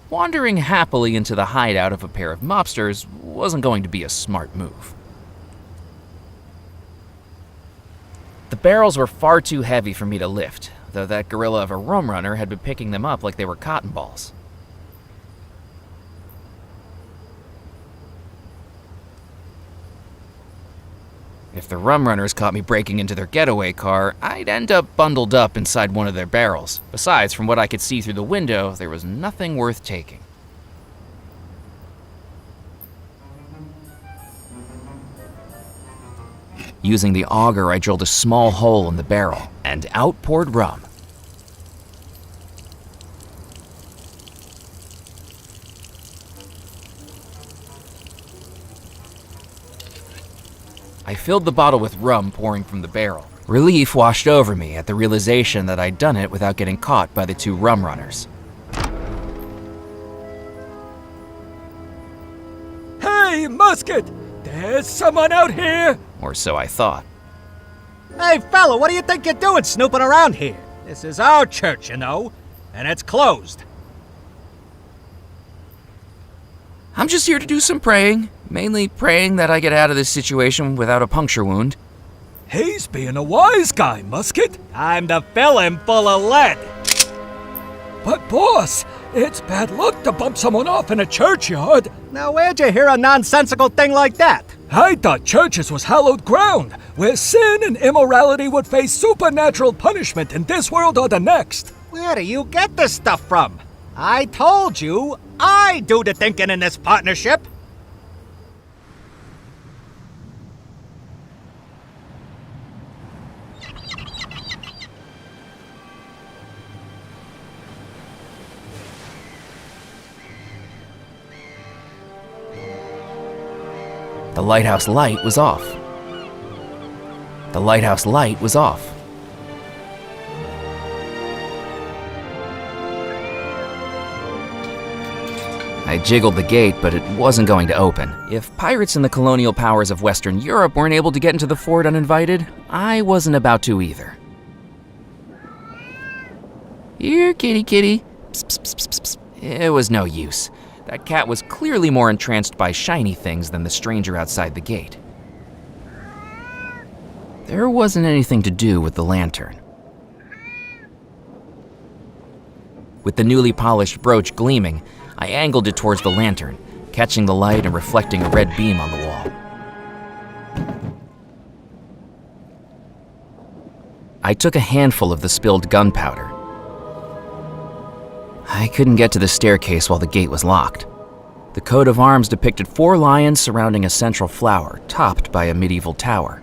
Wandering happily into the hideout of a pair of mobsters wasn't going to be a smart move. The barrels were far too heavy for me to lift, though that gorilla of a rum runner had been picking them up like they were cotton balls. If the rum runners caught me breaking into their getaway car, I'd end up bundled up inside one of their barrels. Besides, from what I could see through the window, there was nothing worth taking. Using the auger, I drilled a small hole in the barrel, and out poured rum. I filled the bottle with rum pouring from the barrel. Relief washed over me at the realization that I'd done it without getting caught by the two rum runners. Hey, Musket! There's someone out here! Or so I thought. Hey, fella, what do you think you're doing snooping around here? This is our church, you know, and it's closed. I'm just here to do some praying. Mainly praying that I get out of this situation without a puncture wound. He's being a wise guy, Musket. Time to fill him full of lead. But boss, it's bad luck to bump someone off in a churchyard. Now, where'd you hear a nonsensical thing like that? I thought churches was hallowed ground, where sin and immorality would face supernatural punishment in this world or the next. Where do you get this stuff from? I told you, I do the thinking in this partnership. The lighthouse light was off. The lighthouse light was off. I jiggled the gate, but it wasn't going to open. If pirates and the colonial powers of Western Europe weren't able to get into the fort uninvited, I wasn't about to either. Here, kitty, kitty. Psst, psst, psst, psst. It was no use. That cat was clearly more entranced by shiny things than the stranger outside the gate. There wasn't anything to do with the lantern. With the newly polished brooch gleaming, I angled it towards the lantern, catching the light and reflecting a red beam on the wall. I took a handful of the spilled gunpowder. I couldn't get to the staircase while the gate was locked. The coat of arms depicted 4 lions surrounding a central flower, topped by a medieval tower.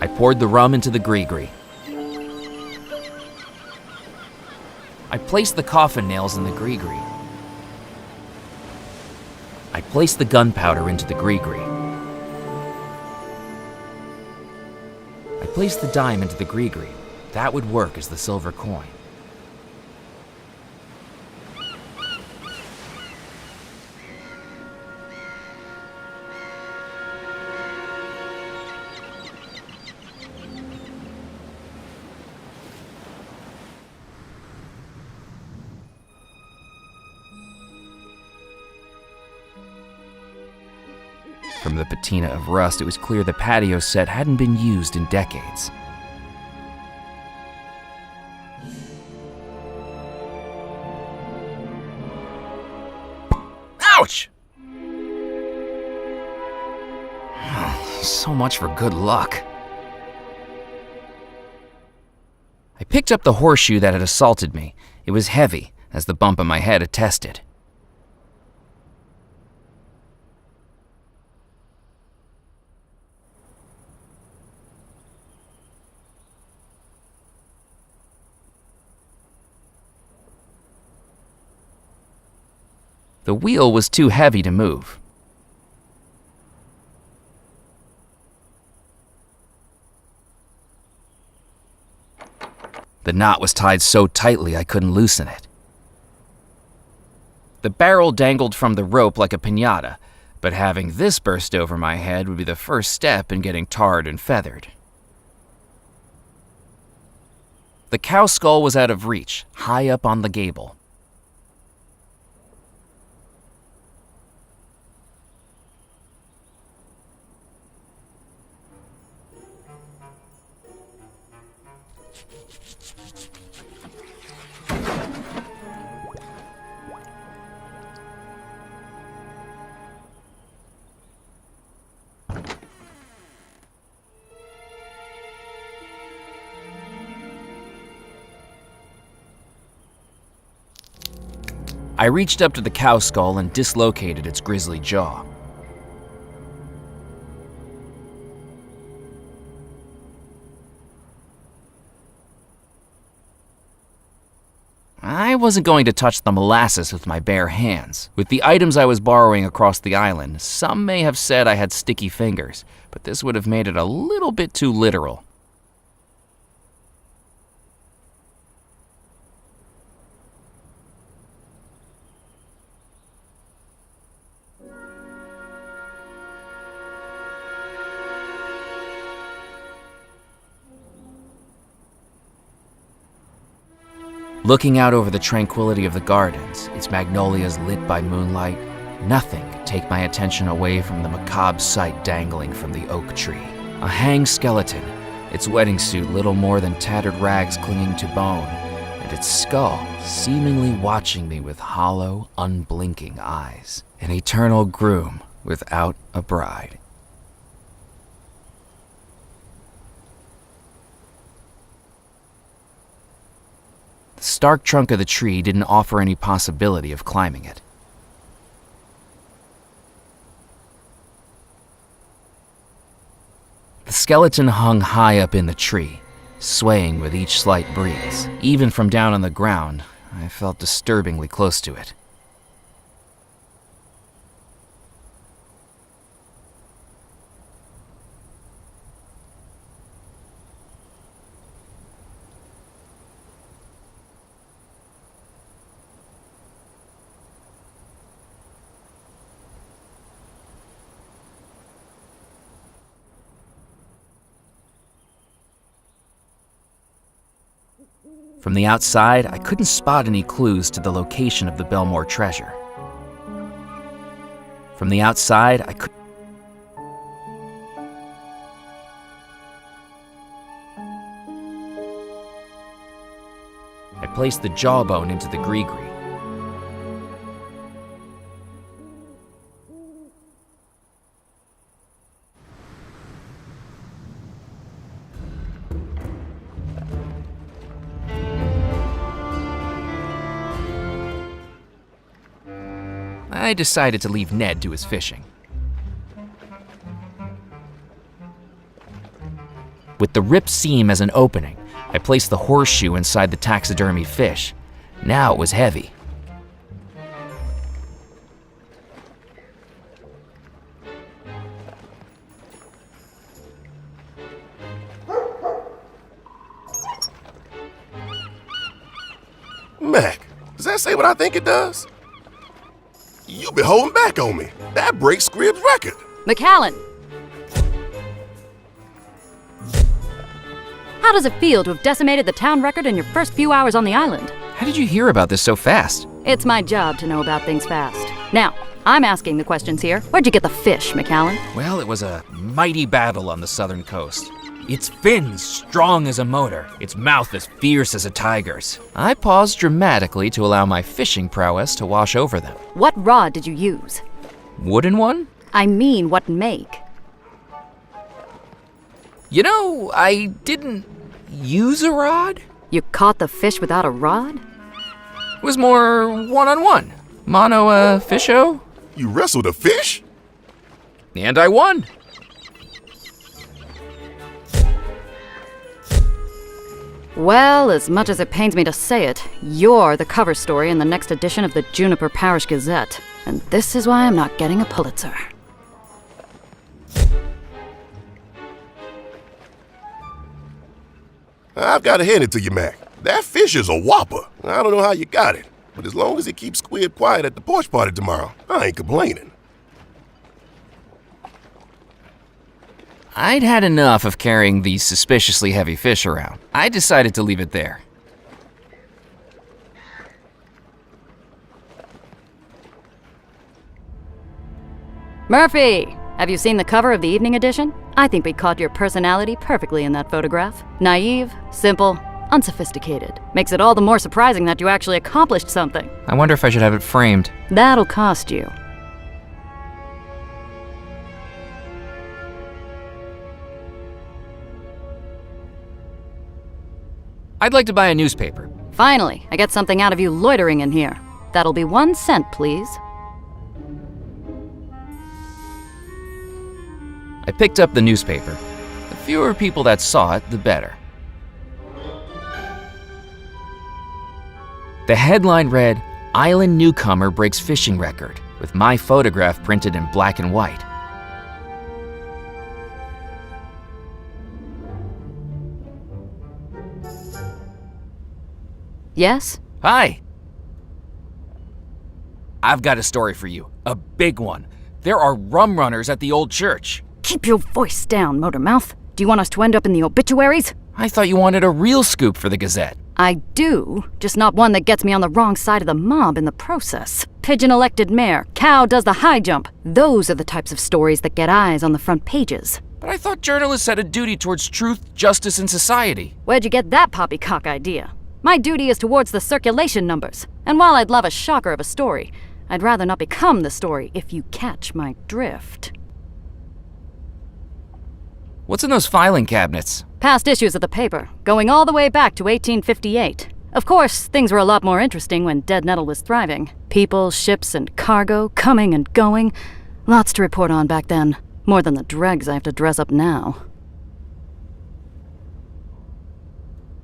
I poured the rum into the gree-gree. I placed the coffin nails in the gree-gree. I placed the gunpowder into the gree-gree. I placed the dime into the gree-gree. That would work as the silver coin. From the patina of rust, it was clear the patio set hadn't been used in decades. Ouch! So much for good luck. I picked up the horseshoe that had assaulted me. It was heavy, as the bump on my head attested. The wheel was too heavy to move. The knot was tied so tightly I couldn't loosen it. The barrel dangled from the rope like a piñata, but having this burst over my head would be the first step in getting tarred and feathered. The cow skull was out of reach, high up on the gable. I reached up to the cow skull and dislocated its grisly jaw. I wasn't going to touch the molasses with my bare hands. With the items I was borrowing across the island, some may have said I had sticky fingers, but this would have made it a little bit too literal. Looking out over the tranquility of the gardens, its magnolias lit by moonlight, nothing could take my attention away from the macabre sight dangling from the oak tree. A hanged skeleton, its wedding suit little more than tattered rags clinging to bone, and its skull seemingly watching me with hollow, unblinking eyes. An eternal groom without a bride. The stark trunk of the tree didn't offer any possibility of climbing it. The skeleton hung high up in the tree, swaying with each slight breeze. Even from down on the ground, I felt disturbingly close to it. From the outside, I couldn't spot any clues to the location of the Bellemore treasure. From the outside, I placed the jawbone into the gree-gree. I decided to leave Ned to his fishing. With the ripped seam as an opening, I placed the horseshoe inside the taxidermy fish. Now it was heavy. Mac, does that say what I think it does? You been holding back on me. That breaks Scribb's record. McAllen! How does it feel to have decimated the town record in your first few hours on the island? How did you hear about this so fast? It's my job to know about things fast. Now, I'm asking the questions here. Where'd you get the fish, McAllen? Well, it was a mighty battle on the southern coast. Its fins strong as a motor, its mouth as fierce as a tiger's. I paused dramatically to allow my fishing prowess to wash over them. What rod did you use? Wooden one? I mean, what make? You know, I didn't use a rod. You caught the fish without a rod? It was more one-on-one. Mono, fisho. You wrestled a fish? And I won. Well, as much as it pains me to say it, you're the cover story in the next edition of the Juniper Parish Gazette. And this is why I'm not getting a Pulitzer. I've got to hand it to you, Mac. That fish is a whopper. I don't know how you got it, but as long as it keeps Squid quiet at the porch party tomorrow, I ain't complaining. I'd had enough of carrying these suspiciously heavy fish around. I decided to leave it there. Murphy! Have you seen the cover of the evening edition? I think we caught your personality perfectly in that photograph. Naive, simple, unsophisticated. Makes it all the more surprising that you actually accomplished something. I wonder if I should have it framed. That'll cost you. I'd like to buy a newspaper. Finally, I get something out of you loitering in here. That'll be 1 cent, please. I picked up the newspaper. The fewer people that saw it, the better. The headline read, "Island Newcomer Breaks Fishing Record," with my photograph printed in black and white. Yes? Hi. I've got a story for you, a big one. There are rum runners at the old church. Keep your voice down, Motormouth. Do you want us to end up in the obituaries? I thought you wanted a real scoop for the Gazette. I do, just not one that gets me on the wrong side of the mob in the process. Pigeon elected mayor, cow does the high jump. Those are the types of stories that get eyes on the front pages. But I thought journalists had a duty towards truth, justice, and society. Where'd you get that poppycock idea? My duty is towards the circulation numbers. And while I'd love a shocker of a story, I'd rather not become the story, if you catch my drift. What's in those filing cabinets? Past issues of the paper, going all the way back to 1858. Of course, things were a lot more interesting when Dead Nettle was thriving. People, ships, and cargo coming and going. Lots to report on back then. More than the dregs I have to dress up now.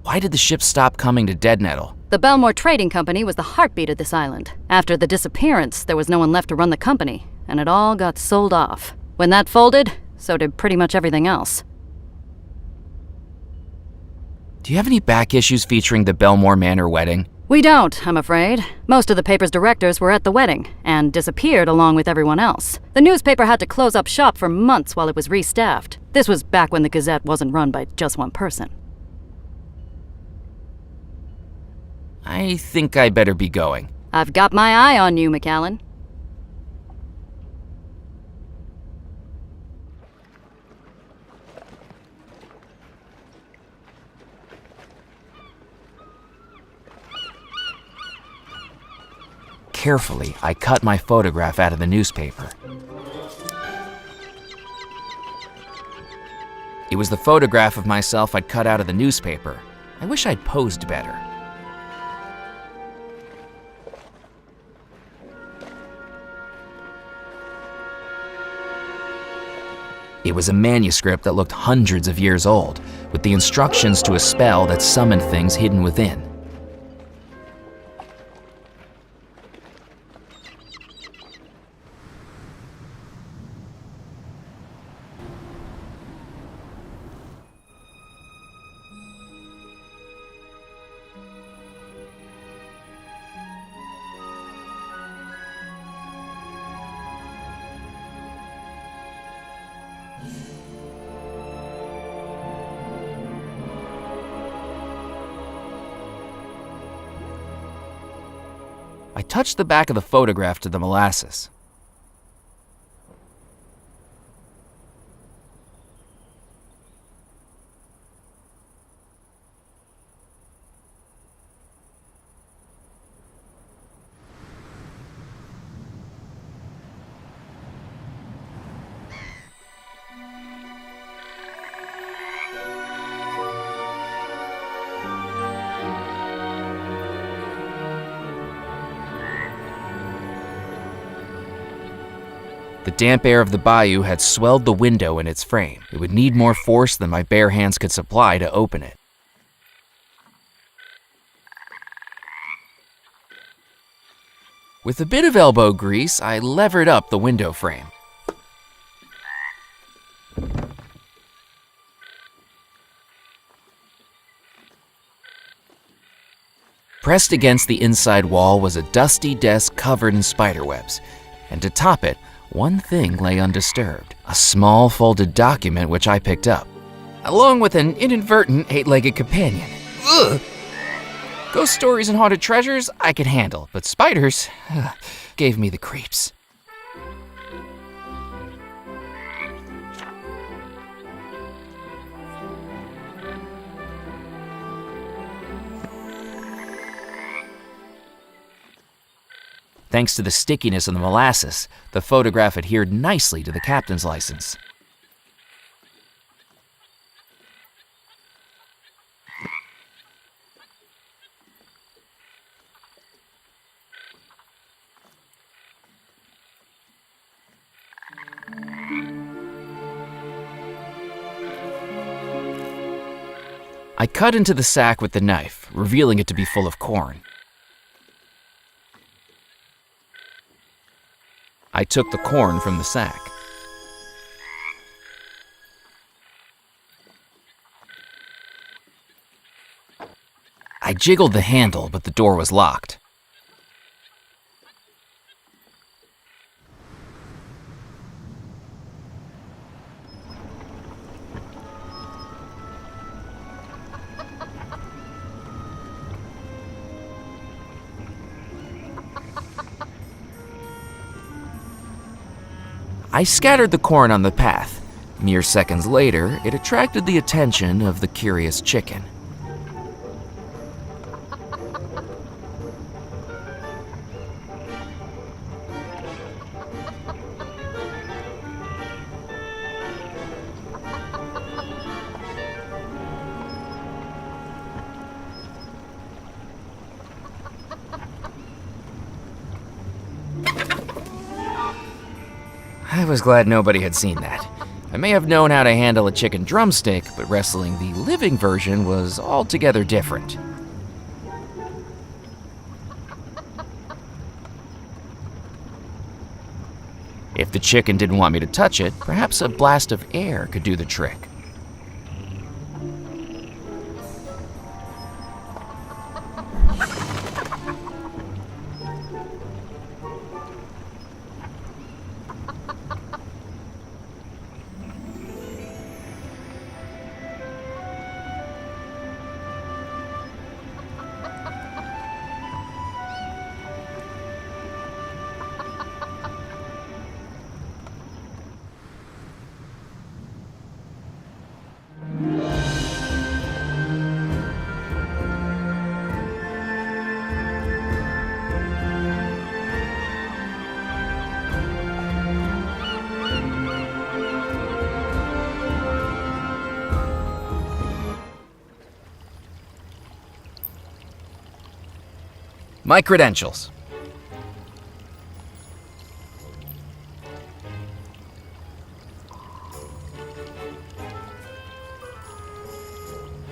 Why did the ship stop coming to Dead Nettle? The Bellemore Trading Company was the heartbeat of this island. After the disappearance, there was no one left to run the company, and it all got sold off. When that folded, so did pretty much everything else. Do you have any back issues featuring the Bellemore Manor wedding? We don't, I'm afraid. Most of the paper's directors were at the wedding, and disappeared along with everyone else. The newspaper had to close up shop for months while it was restaffed. This was back when the Gazette wasn't run by just one person. I think I better be going. I've got my eye on you, McAllen. Carefully, I cut my photograph out of the newspaper. It was the photograph of myself I'd cut out of the newspaper. I wish I'd posed better. It was a manuscript that looked hundreds of years old, with the instructions to a spell that summoned things hidden within. I touched the back of the photograph to the molasses. The damp air of the bayou had swelled the window in its frame. It would need more force than my bare hands could supply to open it. With a bit of elbow grease, I levered up the window frame. Pressed against the inside wall was a dusty desk covered in spiderwebs, and to top it, one thing lay undisturbed, a small folded document which I picked up, along with an inadvertent 8-legged companion. Ugh! Ghost stories and haunted treasures I could handle, but spiders gave me the creeps. Thanks to the stickiness of the molasses, the photograph adhered nicely to the captain's license. I cut into the sack with the knife, revealing it to be full of corn. I took the corn from the sack. I jiggled the handle, but the door was locked. I scattered the corn on the path. Mere seconds later, it attracted the attention of the curious chicken. I was glad nobody had seen that. I may have known how to handle a chicken drumstick, but wrestling the living version was altogether different. If the chicken didn't want me to touch it, perhaps a blast of air could do the trick. My credentials.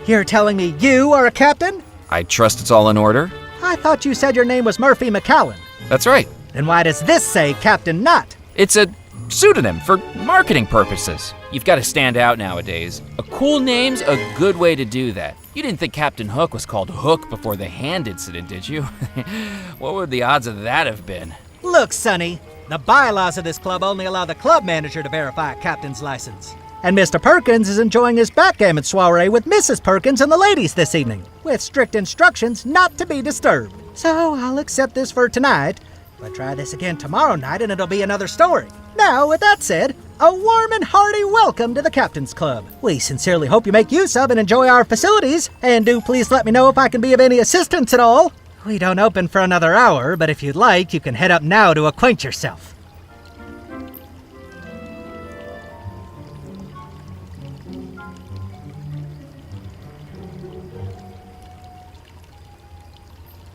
You're telling me you are a captain? I trust it's all in order. I thought you said your name was Murphy McCowan. That's right. Then why does this say Captain Knott? It's a pseudonym for marketing purposes. You've got to stand out nowadays. A cool name's a good way to do that. You didn't think Captain Hook was called Hook before the hand incident, did you? What would the odds of that have been? Look, Sonny, the bylaws of this club only allow the club manager to verify a captain's license. And Mr. Perkins is enjoying his backgammon soiree with Mrs. Perkins and the ladies this evening, with strict instructions not to be disturbed. So I'll accept this for tonight, but try this again tomorrow night and it'll be another story. Now, with that said, a warm and hearty welcome to the Captain's Club. We sincerely hope you make use of and enjoy our facilities, and do please let me know if I can be of any assistance at all. We don't open for another hour, but if you'd like, you can head up now to acquaint yourself.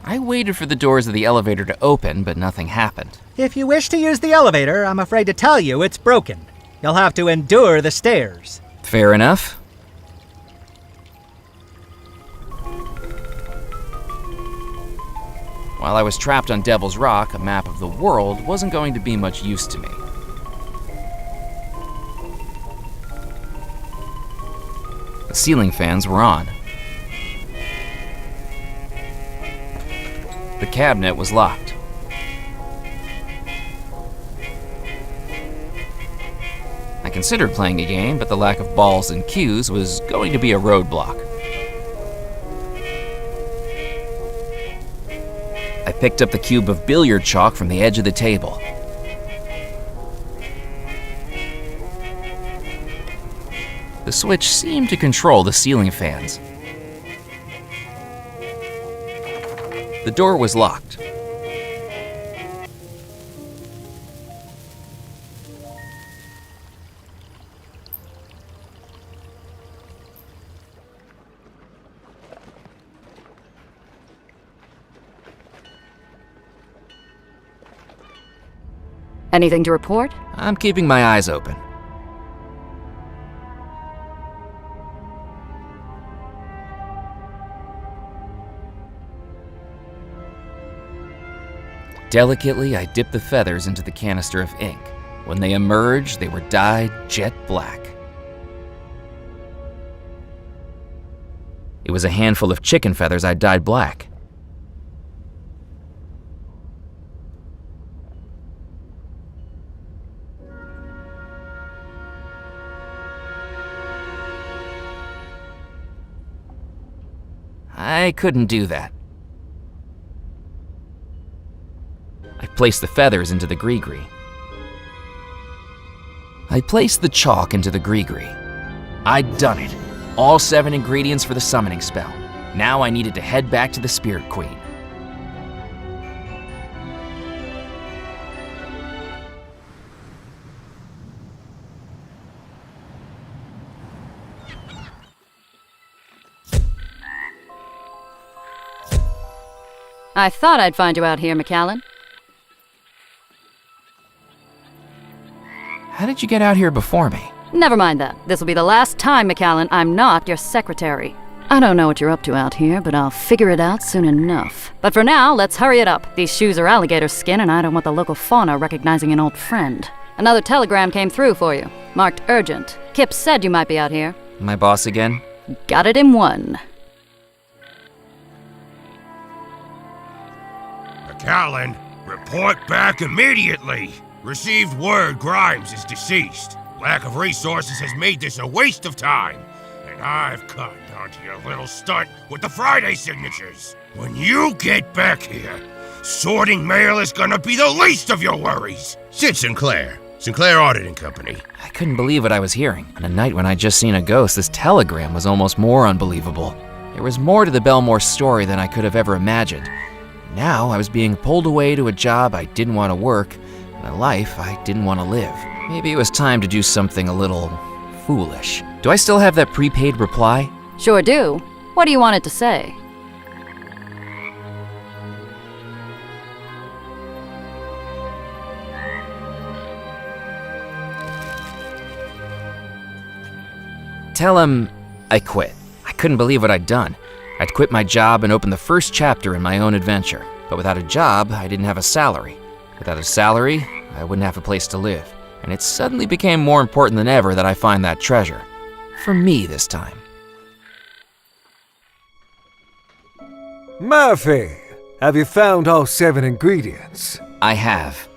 I waited for the doors of the elevator to open, but nothing happened. If you wish to use the elevator, I'm afraid to tell you it's broken. You'll have to endure the stairs. Fair enough. While I was trapped on Devil's Rock, a map of the world wasn't going to be much use to me. The ceiling fans were on. The cabinet was locked. I considered playing a game, but the lack of balls and cues was going to be a roadblock. I picked up the cube of billiard chalk from the edge of the table. The switch seemed to control the ceiling fans. The door was locked. Anything to report? I'm keeping my eyes open. Delicately, I dipped the feathers into the canister of ink. When they emerged, they were dyed jet black. It was a handful of chicken feathers I dyed black. I couldn't do that. I placed the feathers into the gree-gree. I placed the chalk into the gree-gree. I'd done it. All 7 ingredients for the summoning spell. Now I needed to head back to the Spirit Queen. I thought I'd find you out here, McAllen. How did you get out here before me? Never mind that. This will be the last time, McAllen. I'm not your secretary. I don't know what you're up to out here, but I'll figure it out soon enough. But for now, let's hurry it up. These shoes are alligator skin, and I don't want the local fauna recognizing an old friend. Another telegram came through for you, marked urgent. Kip said you might be out here. My boss again? Got it in one. McAllen, report back immediately. Received word Grimes is deceased. Lack of resources has made this a waste of time. And I've cottoned onto your little stunt with the Friday signatures. When you get back here, sorting mail is gonna be the least of your worries. Sid Sinclair Auditing Company. I couldn't believe what I was hearing. On a night when I'd just seen a ghost, this telegram was almost more unbelievable. There was more to the Bellemore story than I could have ever imagined. Now I was being pulled away to a job I didn't want to work, and a life I didn't want to live. Maybe it was time to do something a little foolish. Do I still have that prepaid reply? Sure do. What do you want it to say? Tell him I quit. I couldn't believe what I'd done. I'd quit my job and opened the first chapter in my own adventure. But without a job, I didn't have a salary. Without a salary, I wouldn't have a place to live. And it suddenly became more important than ever that I find that treasure. For me this time. Murphy, have you found all 7 ingredients? I have.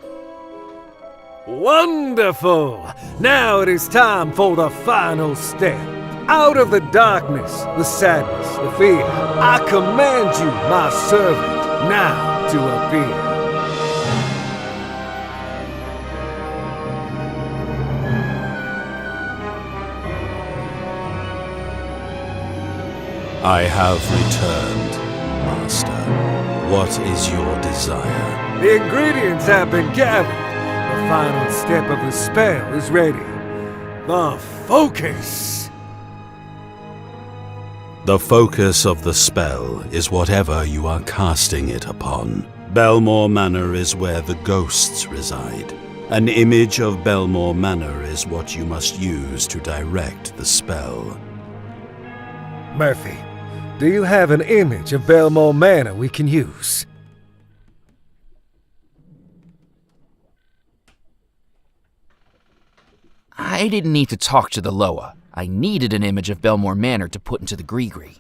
Wonderful! Now it is time for the final step. Out of the darkness, the sadness, the fear, I command you, my servant, now to appear. I have returned, Master. What is your desire? The ingredients have been gathered. The final step of the spell is ready. The focus! The focus of the spell is whatever you are casting it upon. Bellemore Manor is where the ghosts reside. An image of Bellemore Manor is what you must use to direct the spell. Murphy, do you have an image of Bellemore Manor we can use? I didn't need to talk to the Loa. I needed an image of Bellemore Manor to put into the gree-gree.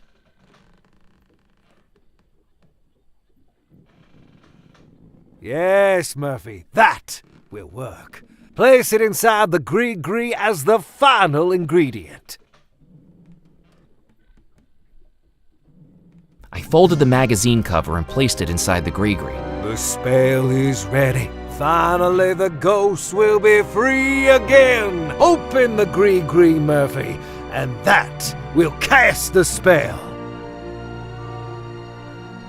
Yes, Murphy, that will work. Place it inside the gree-gree as the final ingredient. I folded the magazine cover and placed it inside the gree-gree. The spell is ready. Finally, the ghosts will be free again. Open the gree-gree, Murphy, and that will cast the spell.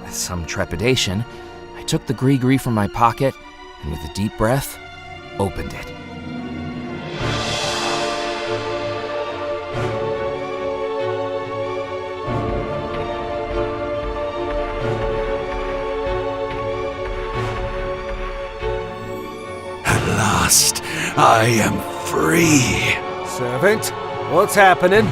With some trepidation, I took the gree-gree from my pocket and with a deep breath, opened it. At last, I am free. Servant, what's happening?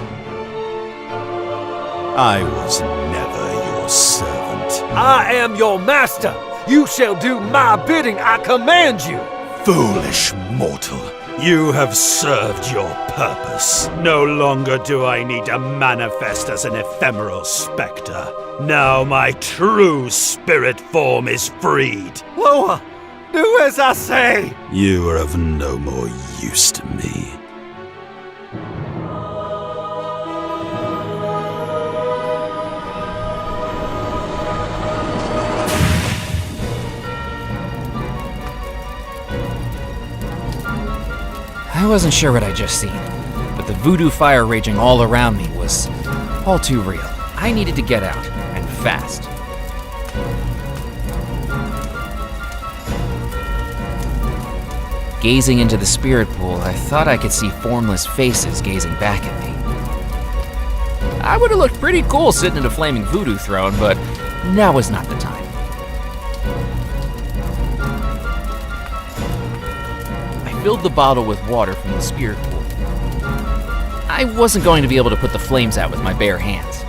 I was never your servant. I am your master. You shall do my bidding, I command you. Foolish mortal, you have served your purpose. No longer do I need to manifest as an ephemeral specter. Now my true spirit form is freed. Loa, do as I say. You are of no more use to me. I wasn't sure what I'd just seen, but the voodoo fire raging all around me was all too real. I needed to get out, and fast. Gazing into the spirit pool, I thought I could see formless faces gazing back at me. I would have looked pretty cool sitting in a flaming voodoo throne, but now was not the time. I filled the bottle with water from the spirit pool. I wasn't going to be able to put the flames out with my bare hands.